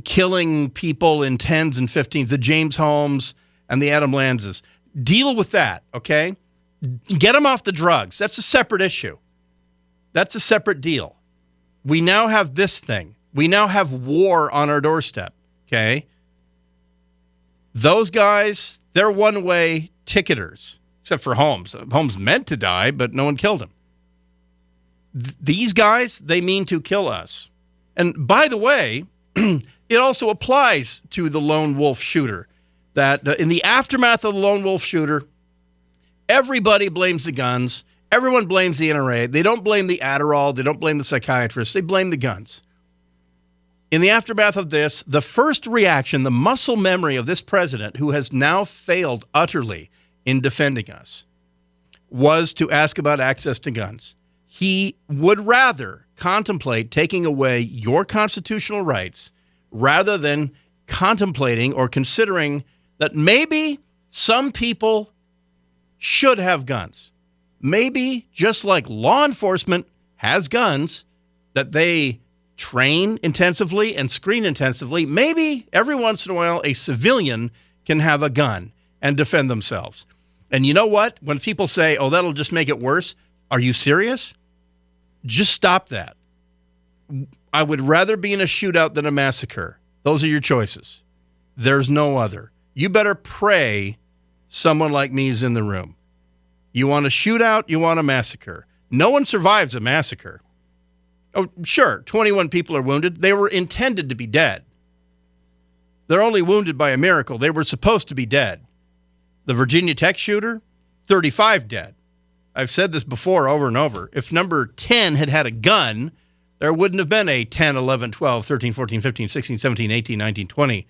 killing people in 10s and 15s, the James Holmes and the Adam Lanzas. Deal with that, okay? Get them off the drugs. That's a separate issue. That's a separate deal. We now have this thing. We now have war on our doorstep, okay? Those guys, they're one-way ticketers, except for Holmes. Holmes meant to die, but no one killed him. These guys, they mean to kill us. And by the way, it also applies to the lone wolf shooter, that in the aftermath of the lone wolf shooter, everybody blames the guns. Everyone blames the NRA. They don't blame the Adderall. They don't blame the psychiatrists. They blame the guns. In the aftermath of this, the first reaction, the muscle memory of this president, who has now failed utterly in defending us, was to ask about access to guns. He would rather contemplate taking away your constitutional rights rather than contemplating or considering that maybe some people should have guns. Maybe just like law enforcement has guns that they train intensively and screen intensively, maybe every once in a while a civilian can have a gun and defend themselves. And you know what? When people say, oh, that'll just make it worse, are you serious? Just stop that. I would rather be in a shootout than a massacre. Those are your choices. There's no other. You better pray someone like me is in the room. You want a shootout, you want a massacre. No one survives a massacre. Oh, sure, 21 people are wounded. They were intended to be dead. They're only wounded by a miracle. They were supposed to be dead. The Virginia Tech shooter, 35 dead. I've said this before over and over. If number 10 had had a gun, there wouldn't have been a 10, 11, 12, 13, 14, 15, 16, 17, 18, 19, 20,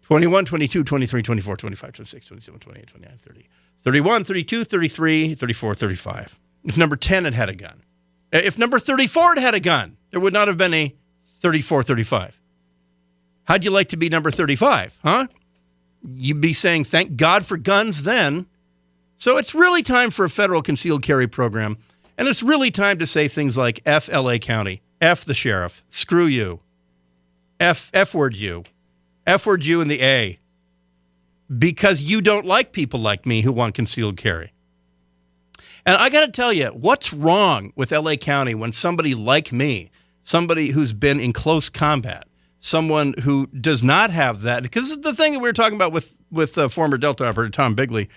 21, 22, 23, 24, 25, 26, 27, 28, 29, 30, 31, 32, 33, 34, 35. If number 10 had had a gun. If number 34 had had a gun, there would not have been a 34, 35. How'd you like to be number 35, huh? You'd be saying, thank God for guns then. So it's really time for a federal concealed carry program. And it's really time to say things like F LA County, F the sheriff, screw you, F word you, F word you and the A. Because you don't like people like me who want concealed carry. And I got to tell you, what's wrong with LA County when somebody like me, somebody who's been in close combat, someone who does not have that, because this is the thing that we were talking about with former Delta operator Tom Bigley.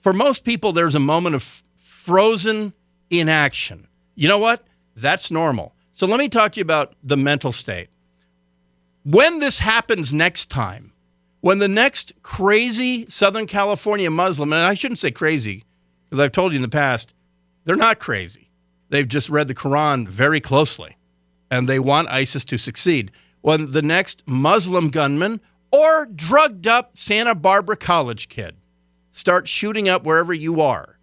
For most people, there's a moment of frozen inaction. You know what? That's normal. So let me talk to you about the mental state. When this happens next time, when the next crazy Southern California Muslim, and I shouldn't say crazy, because I've told you in the past, they're not crazy. They've just read the Quran very closely, and they want ISIS to succeed. When the next Muslim gunman or drugged up Santa Barbara college kid start shooting up wherever you are,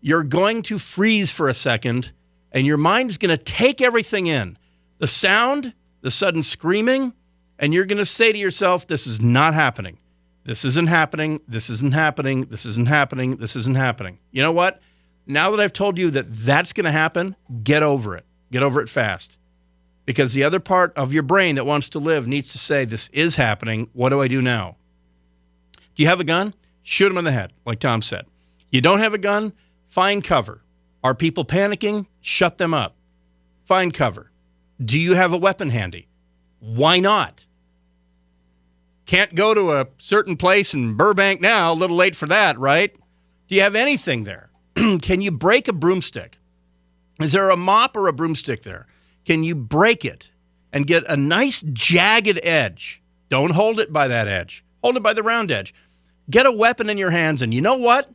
you're going to freeze for a second, and your mind is going to take everything in. The sound, the sudden screaming, and you're going to say to yourself, this is not happening. This isn't happening. This isn't happening. This isn't happening. This isn't happening. You know what? Now that I've told you that that's going to happen, get over it. Get over it fast. Because the other part of your brain that wants to live needs to say, this is happening. What do I do now? Do you have a gun? Shoot him in the head, like Tom said. You don't have a gun? Find cover. Are people panicking? Shut them up. Find cover. Do you have a weapon handy? Why not? Can't go to a certain place in Burbank now. A little late for that, right? Do you have anything there? Can you break a broomstick? Is there a mop or a broomstick there? can you break it and get a nice jagged edge? Don't hold it by that edge. Hold it by the round edge. Get a weapon in your hands, and you know what?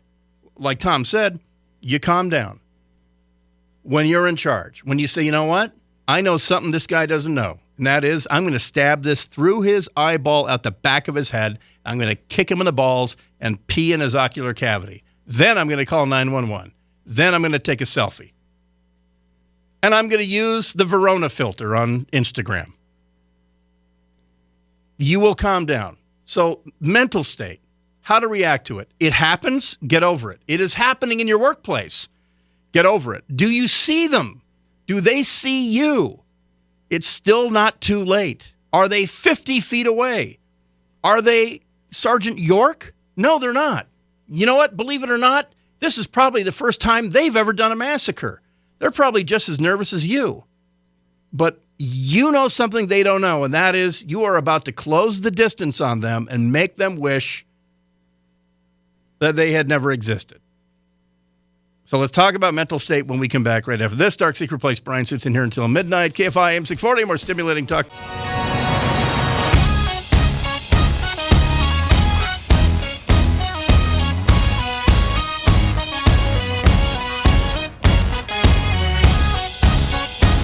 Like Tom said, you calm down. When you're in charge, when you say, you know what? I know something this guy doesn't know, and that is I'm going to stab this through his eyeball out the back of his head. I'm going to kick him in the balls and pee in his ocular cavity. Then I'm going to call 911. Then I'm going to take a selfie. And I'm going to use the Verona filter on Instagram. You will calm down. So, mental state, how to react to it. It happens, get over it. It is happening in your workplace. Get over it. Do you see them? Do they see you? It's still not too late. Are they 50 feet away? Are they Sergeant York? No, they're not. You know what? Believe it or not, this is probably the first time they've ever done a massacre. They're probably just as nervous as you. But you know something they don't know, and that is you are about to close the distance on them and make them wish that they had never existed. So let's talk about mental state when we come back right after this. Dark Secret Place, Brian Suits in here until midnight. KFI AM 640, more stimulating talk.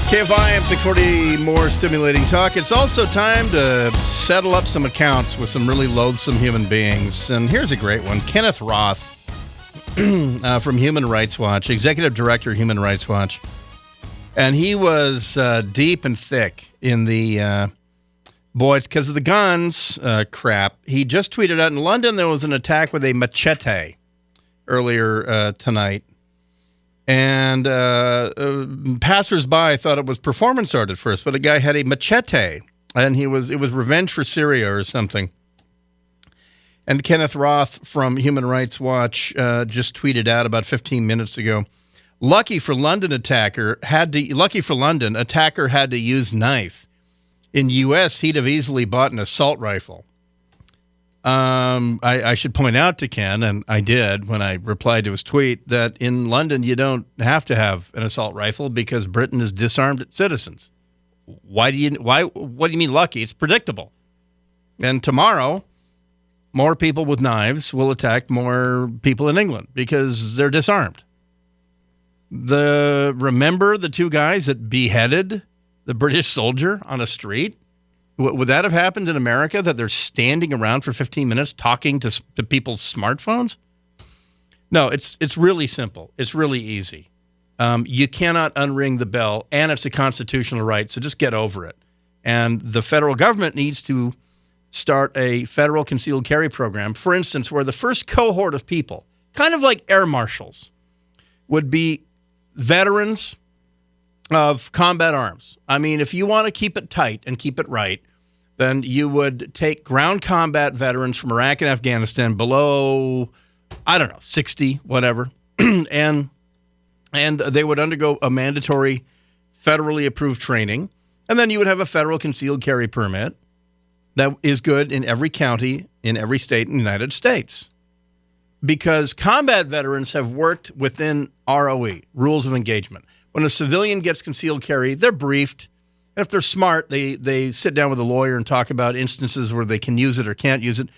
KFI AM 640, more stimulating talk. It's also time to settle up some accounts with some really loathsome human beings. And here's a great one. Kenneth Roth from Human Rights Watch, Executive Director, Human Rights Watch. And he was deep and thick in the, because of the guns crap. He just tweeted out in London there was an attack with a machete earlier tonight. And passersby thought it was performance art at first, but a guy had a machete, and it was revenge for Syria or something. And Kenneth Roth from Human Rights Watch just tweeted out about 15 minutes ago, lucky for London, attacker had to use knife. In U.S., he'd have easily bought an assault rifle. I should point out to Ken, and I did when I replied to his tweet, that in London you don't have to have an assault rifle because Britain has disarmed its citizens. What do you mean lucky? It's predictable. And tomorrow, more people with knives will attack more people in England because they're disarmed. Remember the two guys that beheaded the British soldier on a street? Would that have happened in America, that they're standing around for 15 minutes talking to people's smartphones? No, it's really simple. It's really easy. You cannot unring the bell, and it's a constitutional right, so just get over it. And the federal government needs to start a federal concealed carry program, for instance, where the first cohort of people, kind of like air marshals, would be veterans of combat arms. I mean, if you want to keep it tight and keep it right, then you would take ground combat veterans from Iraq and Afghanistan below, 60, whatever, and they would undergo a mandatory federally approved training, and then you would have a federal concealed carry permit that is good in every county, in every state in the United States. Because combat veterans have worked within ROE, rules of engagement. When a civilian gets concealed carry, they're briefed. And if they're smart, they sit down with a lawyer and talk about instances where they can use it or can't use it.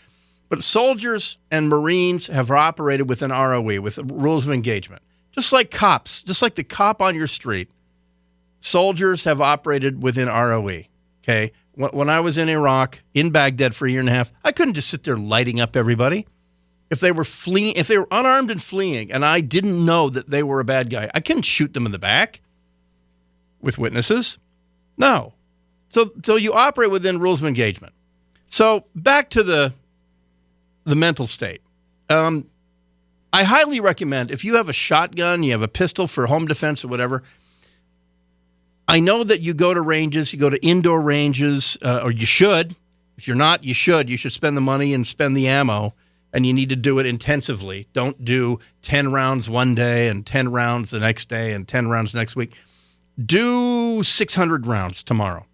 But soldiers and Marines have operated within ROE, with rules of engagement. Just like cops, just like the cop on your street, soldiers have operated within ROE, okay? When I was in Iraq, in Baghdad for a year and a half, I couldn't just sit there lighting up everybody. If they were fleeing, if they were unarmed and fleeing, and I didn't know that they were a bad guy, I couldn't shoot them in the back with witnesses. No. So you operate within rules of engagement. So back to the mental state. I highly recommend, if you have a shotgun, you have a pistol for home defense or whatever, I know that you go to ranges, you go to indoor ranges, or you should. If you're not, you should. You should spend the money and spend the ammo, and you need to do it intensively. Don't do 10 rounds one day and 10 rounds the next day and 10 rounds next week. Do 600 rounds tomorrow.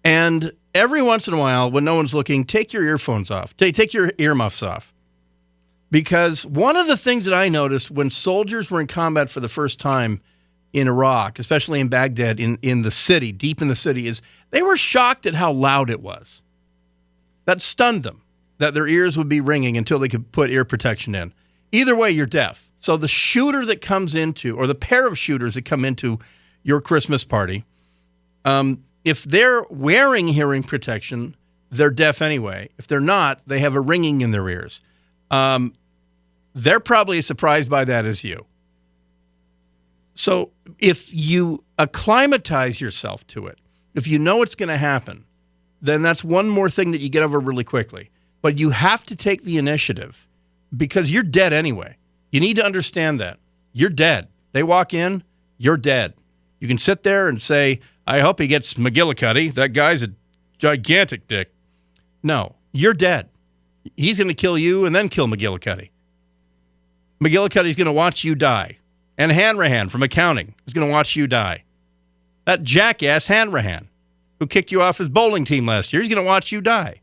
And every once in a while, when no one's looking, take your earphones off. Take your earmuffs off. Because one of the things that I noticed when soldiers were in combat for the first time, in Iraq, especially in Baghdad, in the city, deep in the city, is they were shocked at how loud it was. That stunned them, that their ears would be ringing until they could put ear protection in. Either way, you're deaf. So the shooter that comes into, or the pair of shooters that come into your Christmas party, if they're wearing hearing protection, they're deaf anyway. If they're not, they have a ringing in their ears. They're probably as surprised by that as you. So if you acclimatize yourself to it, if you know it's going to happen, then that's one more thing that you get over really quickly. But you have to take the initiative because you're dead anyway. You need to understand that. You're dead. They walk in, you're dead. You can sit there and say, I hope he gets McGillicuddy. That guy's a gigantic dick. No, you're dead. He's going to kill you and then kill McGillicuddy. McGillicuddy's going to watch you die. And Hanrahan from accounting is going to watch you die. That jackass Hanrahan who kicked you off his bowling team last year, he's going to watch you die.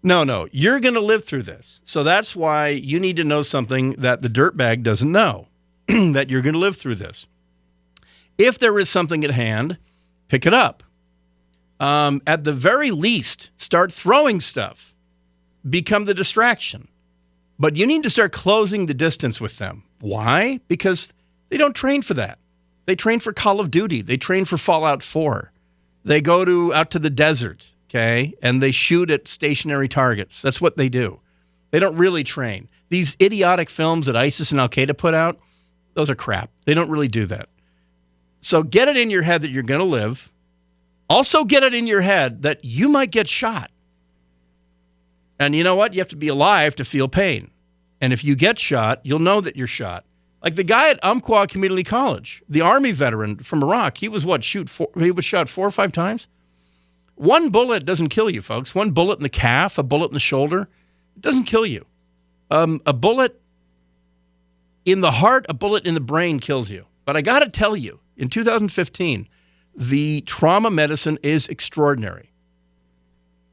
No, you're going to live through this. So that's why you need to know something that the dirtbag doesn't know, that you're going to live through this. If there is something at hand, pick it up. At the very least, start throwing stuff. Become the distraction. But you need to start closing the distance with them. Why? Because they don't train for that. They train for Call of Duty. They train for Fallout 4. They go out to the desert, okay, and they shoot at stationary targets. That's what they do. They don't really train. These idiotic films that ISIS and Al-Qaeda put out, those are crap. They don't really do that. So get it in your head that you're going to live. Also get it in your head that you might get shot. And you know what? You have to be alive to feel pain. And if you get shot, you'll know that you're shot. Like the guy at Umpqua Community College, the Army veteran from Iraq, he was shot 4 or 5 times. One bullet doesn't kill you, folks. One bullet in the calf, a bullet in the shoulder, it doesn't kill you. A bullet in the heart, a bullet in the brain kills you. But I got to tell you, in 2015, the trauma medicine is extraordinary.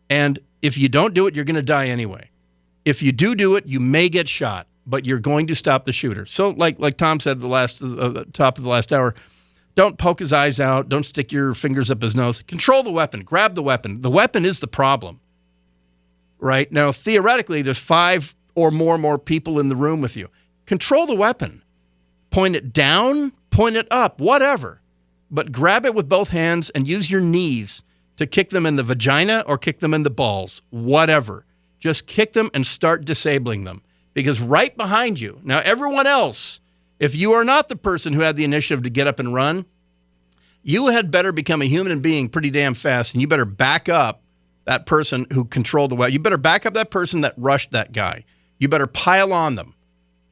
And if you don't do it, you're going to die anyway. If you do it, you may get shot, but you're going to stop the shooter. So like Tom said the top of the last hour, don't poke his eyes out. Don't stick your fingers up his nose. Control the weapon. Grab the weapon. The weapon is the problem. Right? Now, theoretically, there's 5 or more people in the room with you. Control the weapon. Point it down, point it up, whatever. But grab it with both hands and use your knees to kick them in the vagina or kick them in the balls, whatever. Just kick them and start disabling them. Because right behind you, now everyone else, if you are not the person who had the initiative to get up and run, you had better become a human being pretty damn fast, and you better back up that person who controlled the weapon. You better back up that person that rushed that guy. You better pile on them.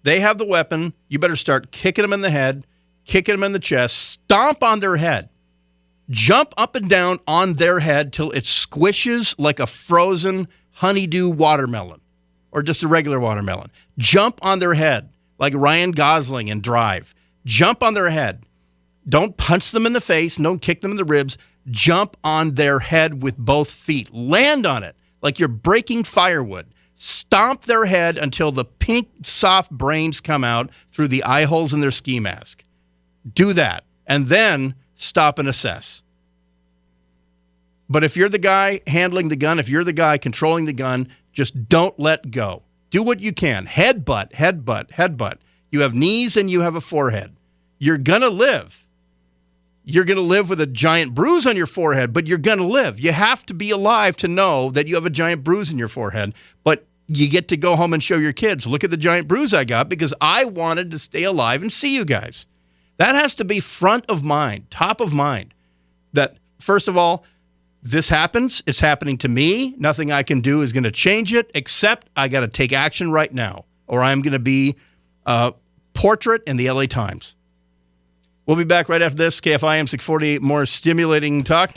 They have the weapon. You better start kicking them in the head, kicking them in the chest, stomp on their head. Jump up and down on their head till it squishes like a frozen honeydew watermelon or just a regular watermelon. Jump on their head like Ryan Gosling in Drive. Jump on their head. Don't punch them in the face. Don't kick them in the ribs. Jump on their head with both feet. Land on it like you're breaking firewood. Stomp their head until the pink, soft brains come out through the eye holes in their ski mask. Do that. And then stop and assess. But if you're the guy handling the gun, if you're the guy controlling the gun, just don't let go. Do what you can. Headbutt, headbutt, headbutt. You have knees and you have a forehead. You're going to live. You're going to live with a giant bruise on your forehead, but you're going to live. You have to be alive to know that you have a giant bruise in your forehead. But you get to go home and show your kids, look at the giant bruise I got because I wanted to stay alive and see you guys. That has to be front of mind, top of mind. That, first of all, this happens. It's happening to me. Nothing I can do is going to change it, except I got to take action right now, or I'm going to be a portrait in the LA Times. We'll be back right after this. KFI M640, more stimulating talk.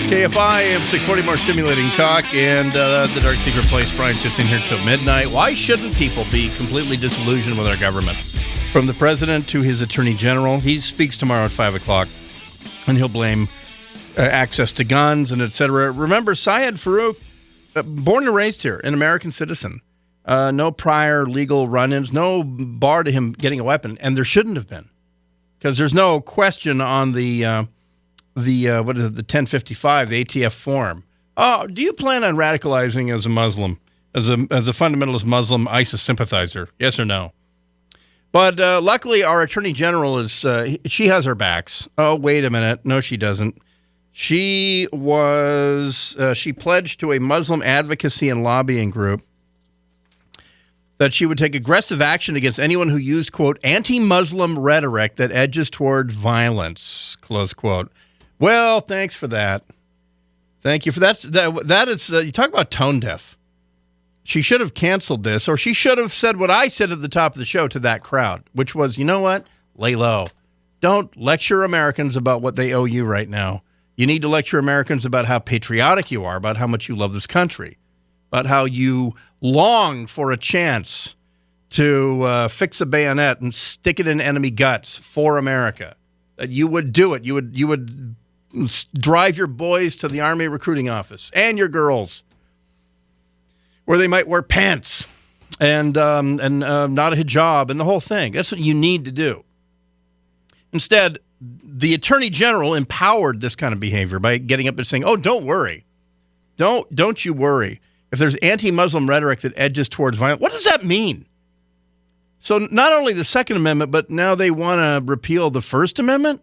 KFI M640, more stimulating talk, and the Dark Secret Place. Brian sits in here till midnight. Why shouldn't people be completely disillusioned with our government? From the president to his attorney general, he speaks tomorrow at 5 o'clock, and he'll blame access to guns and et cetera. Remember, Syed Farouk born and raised here, an American citizen. No prior legal run-ins, no bar to him getting a weapon, and there shouldn't have been, because there's no question on the 1055, the ATF form. Oh, do you plan on radicalizing as a Muslim, as a fundamentalist Muslim ISIS sympathizer? Yes or no? But luckily, our Attorney General she has her backs. Oh, wait a minute. No, she doesn't. She pledged to a Muslim advocacy and lobbying group that she would take aggressive action against anyone who used, quote, anti-Muslim rhetoric that edges toward violence, close quote. Well, thanks for that. Thank you for that. That is, you talk about tone deaf. She should have canceled this, or she should have said what I said at the top of the show to that crowd, which was, you know what? Lay low. Don't lecture Americans about what they owe you right now. You need to lecture Americans about how patriotic you are, about how much you love this country, about how you long for a chance to fix a bayonet and stick it in enemy guts for America. That you would do it. You would drive your boys to the Army recruiting office and your girls, where they might wear pants and not a hijab and the whole thing. That's what you need to do. Instead, the Attorney General empowered this kind of behavior by getting up and saying, "Oh, don't worry, don't you worry. If there's anti-Muslim rhetoric that edges towards violence," what does that mean? So not only the Second Amendment, but now they want to repeal the First Amendment?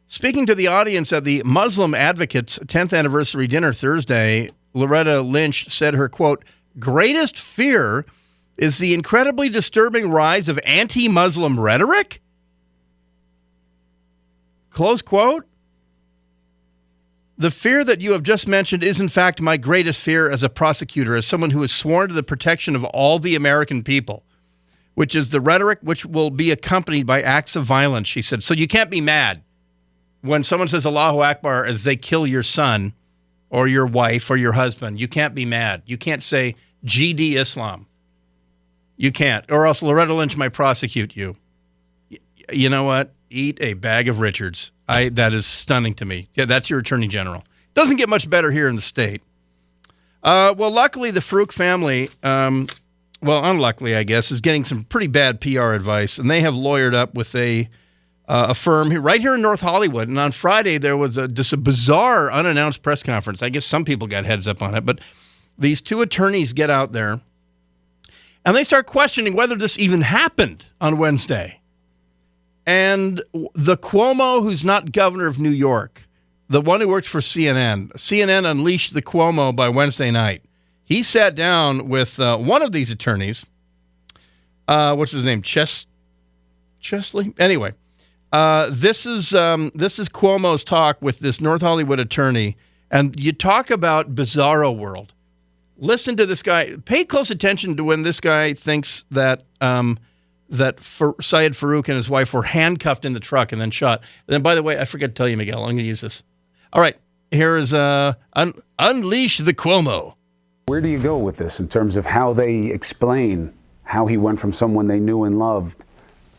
Speaking to the audience at the Muslim Advocates 10th anniversary dinner Thursday, Loretta Lynch said her, quote, greatest fear is the incredibly disturbing rise of anti-Muslim rhetoric? Close quote. The fear that you have just mentioned is, in fact, my greatest fear as a prosecutor, as someone who is sworn to the protection of all the American people, which is the rhetoric which will be accompanied by acts of violence, she said. So you can't be mad when someone says Allahu Akbar as they kill your son or your wife or your husband. You can't be mad. You can't say GD Islam. You can't, or else Loretta Lynch might prosecute you. You know what? Eat a bag of Richards. That is stunning to me. Yeah, that's your Attorney General. Doesn't get much better here in the state. Well, luckily, the Farouk family, unluckily, I guess, is getting some pretty bad PR advice, and they have lawyered up with a firm right here in North Hollywood. And on Friday, there was just a bizarre, unannounced press conference. I guess some people got heads up on it, but these two attorneys get out there, and they start questioning whether this even happened on Wednesday. And the Cuomo, who's not governor of New York, the one who works for CNN unleashed the Cuomo by Wednesday night. He sat down with one of these attorneys. What's his name? Chesley? Anyway, this is Cuomo's talk with this North Hollywood attorney. And you talk about bizarro world. Listen to this guy. Pay close attention to when this guy thinks that Syed Farouk and his wife were handcuffed in the truck and then shot. And then, by the way, I forgot to tell you, Miguel, I'm going to use this. All right, here is Unleash the Cuomo. Where do you go with this in terms of how they explain how he went from someone they knew and loved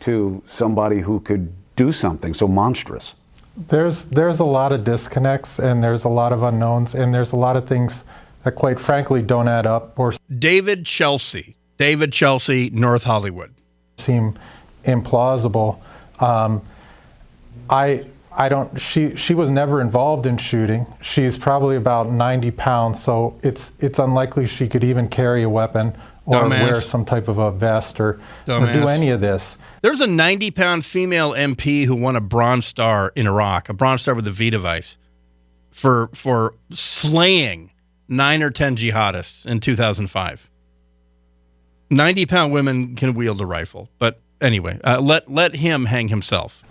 to somebody who could do something so monstrous? There's a lot of disconnects, and there's a lot of unknowns, and there's a lot of things that, quite frankly, don't add up or David Chelsea, North Hollywood. Seem implausible. She was never involved in shooting. She's probably about 90 pounds, so it's unlikely she could even carry a weapon or wear some type of a vest or do any of this. There's a 90-pound female MP who won a Bronze Star in Iraq, a Bronze Star with a V device, for slaying 9 or 10 jihadists in 2005. 90-pound women can wield a rifle, but anyway, let him hang himself.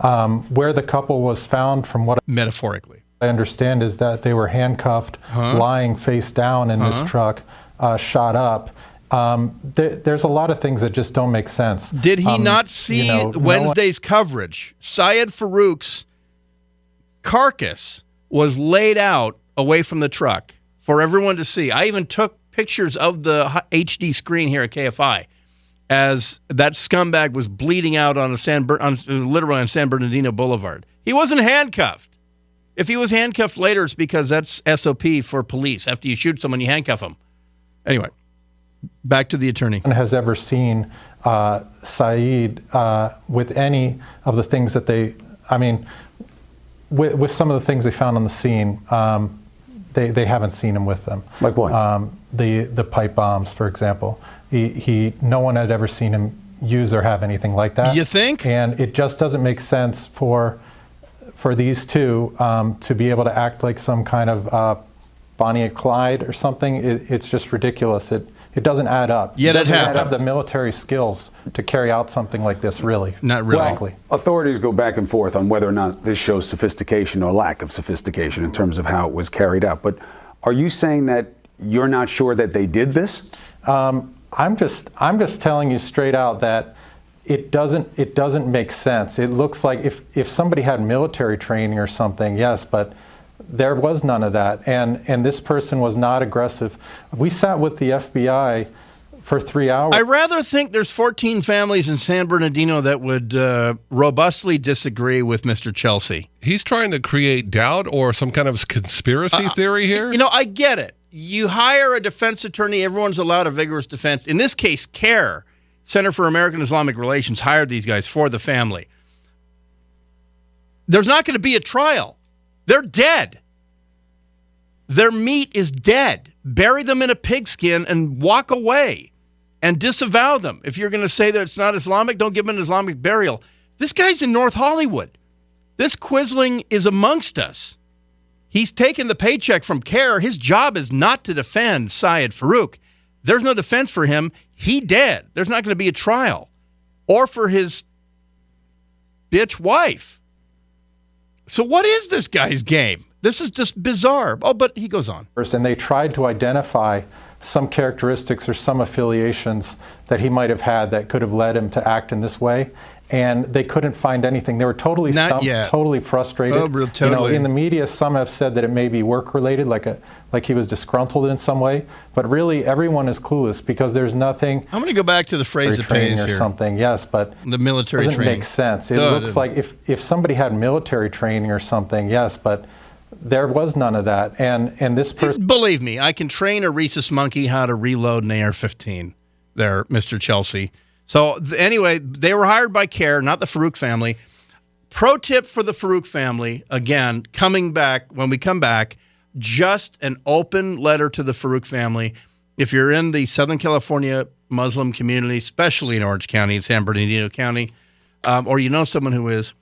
Where the couple was found, from what metaphorically I understand, is that they were handcuffed, lying face down in this truck, shot up. There's a lot of things that just don't make sense. Did he not see Wednesday's coverage? Syed Farouk's carcass was laid out away from the truck for everyone to see. I even took pictures of the HD screen here at KFI as that scumbag was bleeding out on literally on San Bernardino Boulevard. He wasn't handcuffed. If he was handcuffed later, it's because that's SOP for police. After you shoot someone, you handcuff them. Anyway, back to the attorney. Has ever seen Saeed with any of the things that with some of the things they found on the scene, they haven't seen him with them. Like what? The pipe bombs, for example. No one had ever seen him use or have anything like that. You think? And it just doesn't make sense for these two to be able to act like some kind of Bonnie and Clyde or something. It's just ridiculous. It doesn't add up. Yeah, it doesn't happen. have the military skills to carry out something like this, really. Not really. Frankly. Authorities go back and forth on whether or not this shows sophistication or lack of sophistication in terms of how it was carried out. But are you saying that you're not sure that they did this? I'm just telling you straight out that it doesn't make sense. It looks like if somebody had military training or something, yes, but there was none of that, and this person was not aggressive. We sat with the FBI for 3 hours. I rather think there's 14 families in San Bernardino that would robustly disagree with Mr. Chelsea. He's trying to create doubt or some kind of conspiracy theory here? I get it. You hire a defense attorney, everyone's allowed a vigorous defense. In this case, CARE, Center for American Islamic Relations, hired these guys for the family. There's not going to be a trial. They're dead. Their meat is dead. Bury them in a pigskin and walk away and disavow them. If you're going to say that it's not Islamic, don't give them an Islamic burial. This guy's in North Hollywood. This Quisling is amongst us. He's taken the paycheck from CARE. His job is not to defend Syed Farouk. There's no defense for him. He dead. There's not going to be a trial. Or for his bitch wife. So what is this guy's game? This is just bizarre. Oh, but he goes on. And they tried to identify some characteristics or some affiliations that he might have had that could have led him to act in this way. And they couldn't find anything. They were totally stumped, totally frustrated. Oh, totally. In the media, some have said that it may be work-related, like he was disgruntled in some way. But really, everyone is clueless because there's nothing. I'm going to go back to the phrase that pays or here. Something, yes, but the military doesn't training make sense. It looks like if somebody had military training or something, yes, but there was none of that. And this person. Believe me, I can train a rhesus monkey how to reload an AR-15. There, Mr. Chelsea. So anyway, they were hired by CARE, not the Farouk family. Pro tip for the Farouk family, again, when we come back, just an open letter to the Farouk family. If you're in the Southern California Muslim community, especially in Orange County and San Bernardino County, or you know someone who is,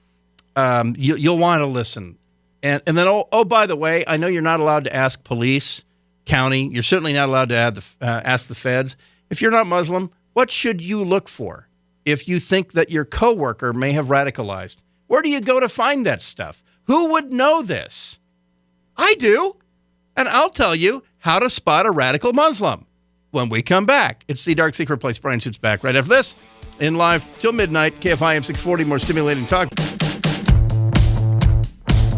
you'll want to listen. And then, oh, by the way, I know you're not allowed to ask police, county. You're certainly not allowed to ask the feds. If you're not Muslim, what should you look for if you think that your coworker may have radicalized? Where do you go to find that stuff? Who would know this? I do. And I'll tell you how to spot a radical Muslim when we come back. It's the Dark Secret Place. Brian Suits back right after this. In live till midnight. KFI AM 640, more stimulating talk.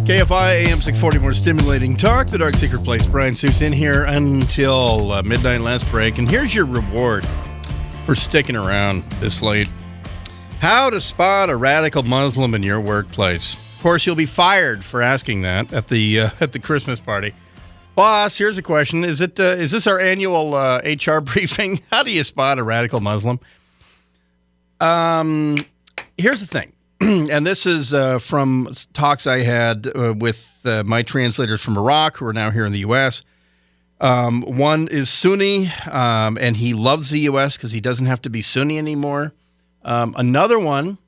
KFI AM 640, more stimulating talk. The Dark Secret Place. Brian Suits in here until midnight last break. And here's your reward for sticking around this late. How to spot a radical Muslim in your workplace. Of course, you'll be fired for asking that at the Christmas party. Boss, here's a question. Is this our annual HR briefing? How do you spot a radical Muslim? Here's the thing. And this is from talks I had with my translators from Iraq who are now here in the U.S. One is Sunni, and he loves the U.S. because he doesn't have to be Sunni anymore. Another one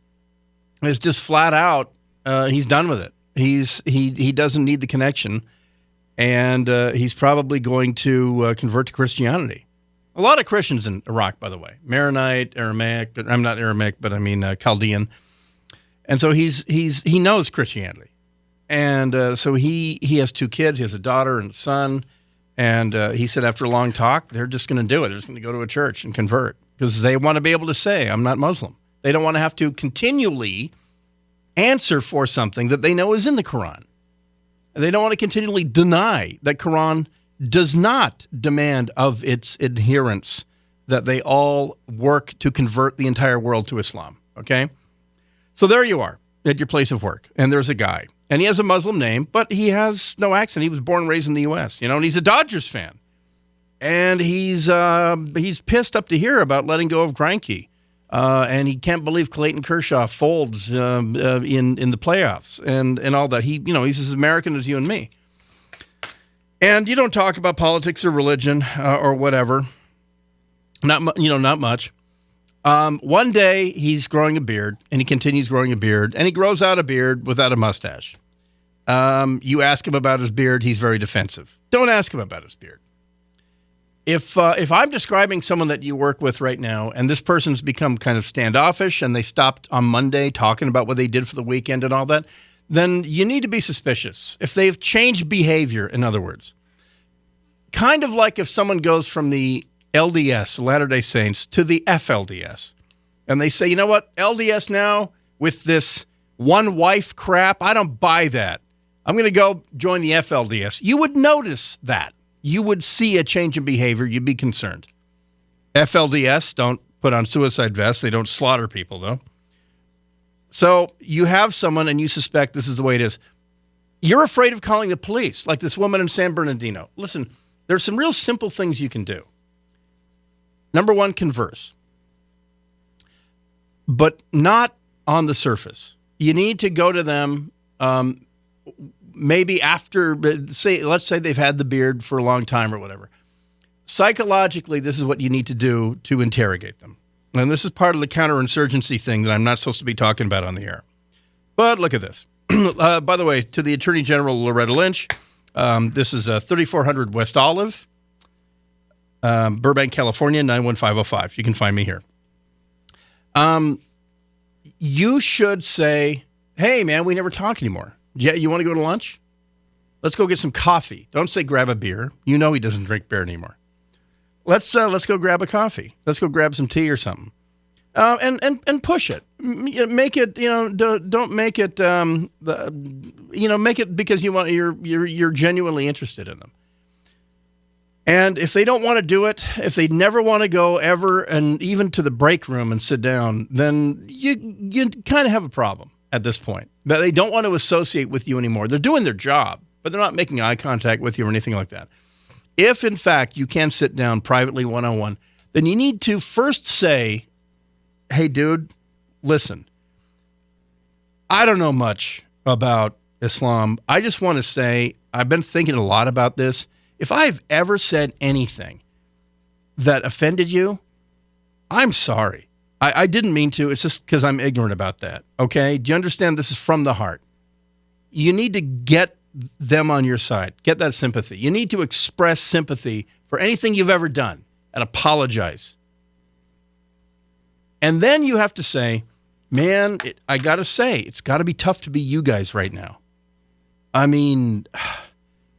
is just flat out, he's done with it. He doesn't need the connection, and he's probably going to convert to Christianity. A lot of Christians in Iraq, by the way, Maronite, Aramaic, but I'm not Aramaic, but I mean Chaldean, and so he knows Christianity, and so he has 2 kids. He has a daughter and a son. And he said after a long talk, they're just going to do it. They're just going to go to a church and convert because they want to be able to say, I'm not Muslim. They don't want to have to continually answer for something that they know is in the Quran. And they don't want to continually deny that Quran does not demand of its adherents that they all work to convert the entire world to Islam. Okay? So there you are at your place of work. And there's a guy. And he has a Muslim name, but he has no accent. He was born and raised in the U.S., and he's a Dodgers fan. And he's pissed up to here about letting go of Greinke. And he can't believe Clayton Kershaw folds in the playoffs and all that. He's as American as you and me. And you don't talk about politics or religion or whatever. Not much. One day he's growing a beard, and he continues growing a beard, and he grows out a beard without a mustache. You ask him about his beard, he's very defensive. Don't ask him about his beard. If I'm describing someone that you work with right now, and this person's become kind of standoffish, and they stopped on Monday talking about what they did for the weekend and all that, then you need to be suspicious. If they've changed behavior, in other words. Kind of like if someone goes from the LDS, Latter-day Saints, to the FLDS, and they say, you know what, LDS now, with this one-wife crap, I don't buy that. I'm going to go join the FLDS. You would notice that. You would see a change in behavior. You'd be concerned. FLDS don't put on suicide vests. They don't slaughter people, though. So you have someone and you suspect this is the way it is. You're afraid of calling the police, like this woman in San Bernardino. Listen, there's some real simple things you can do. Number one, converse. But not on the surface. You need to go to them maybe after, let's say they've had the beard for a long time or whatever. Psychologically, this is what you need to do to interrogate them. And this is part of the counterinsurgency thing that I'm not supposed to be talking about on the air. But look at this. By the way, to the Attorney General Loretta Lynch, this is 3400 West Olive, Burbank, California, 91505. You can find me here. You should say, hey, man, we never talk anymore. Yeah, you want to go to lunch? Let's go get some coffee. Don't say grab a beer. You know he doesn't drink beer anymore. Let's go grab a coffee. Let's go grab some tea or something. And push it. Make it, don't make it, make it because you're genuinely interested in them. And if they don't want to do it, if they never want to go ever and even to the break room and sit down, then you kind of have a problem at this point. That they don't want to associate with you anymore. They're doing their job, but they're not making eye contact with you or anything like that. If, in fact, you can sit down privately one-on-one, then you need to first say, hey, dude, listen, I don't know much about Islam. I just want to say I've been thinking a lot about this. If I've ever said anything that offended you, I'm sorry. I didn't mean to. It's just because I'm ignorant about that. Okay? Do you understand this is from the heart? You need to get them on your side. Get that sympathy. You need to express sympathy for anything you've ever done and apologize. And then you have to say, man, I got to say, it's got to be tough to be you guys right now. I mean,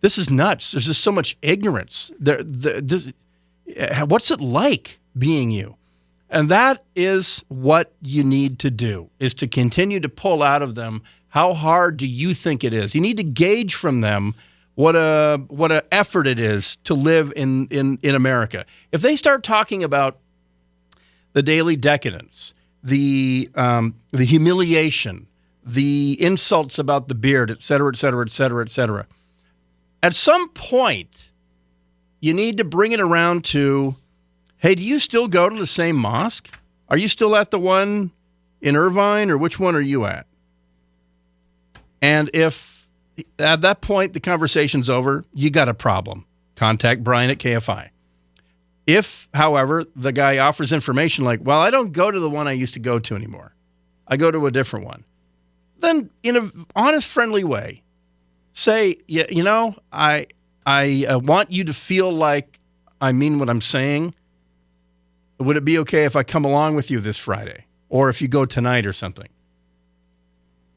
this is nuts. There's just so much ignorance. What's it like being you? And that is what you need to do, is to continue to pull out of them, how hard do you think it is? You need to gauge from them what a effort it is to live in America. If they start talking about the daily decadence, the humiliation, the insults about the beard, et cetera, et cetera, et cetera, et cetera, at some point, you need to bring it around to, hey, do you still go to the same mosque? Are you still at the one in Irvine, or which one are you at? And if at that point the conversation's over, you got a problem. Contact Brian at KFI. If, however, the guy offers information like, well, I don't go to the one I used to go to anymore. I go to a different one. Then in an honest, friendly way, say, I want you to feel like I mean what I'm saying. Would it be okay if I come along with you this Friday? Or if you go tonight or something?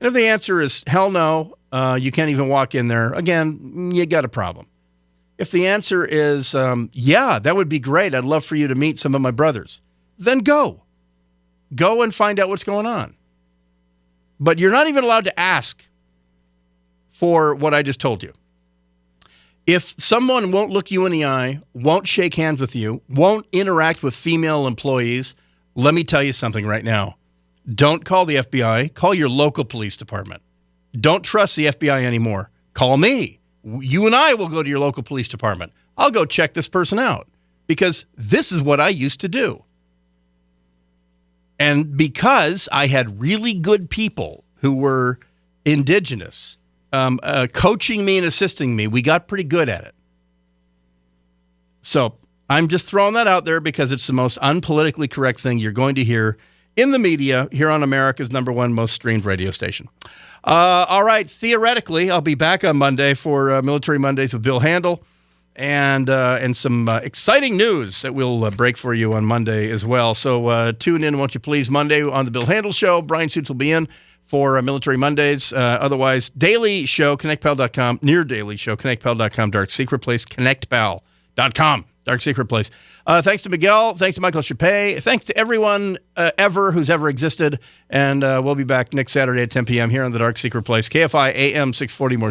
And if the answer is hell no, you can't even walk in there, again, you got a problem. If the answer is, yeah, that would be great. I'd love for you to meet some of my brothers. Then go. Go and find out what's going on. But you're not even allowed to ask for what I just told you. If someone won't look you in the eye, won't shake hands with you, won't interact with female employees, let me tell you something right now. Don't call the FBI. Call your local police department. Don't trust the FBI anymore. Call me. You and I will go to your local police department. I'll go check this person out because this is what I used to do. And because I had really good people who were indigenous coaching me and assisting me, we got pretty good at it. So I'm just throwing that out there because it's the most unpolitically correct thing you're going to hear in the media here on America's #1 most streamed radio station. All right, theoretically, I'll be back on Monday for Military Mondays with Bill Handel and some exciting news that we'll break for you on Monday as well. So tune in, won't you please, Monday on the Bill Handel Show. Brian Suits will be in for Military Mondays. Otherwise, daily show, connectpal.com, near daily show, connectpal.com, Dark Secret Place, connectpal.com, Dark Secret Place. Thanks to Miguel. Thanks to Michael Chappé. Thanks to everyone who's ever existed. And we'll be back next Saturday at 10 p.m. here on the Dark Secret Place. KFI AM 640 more.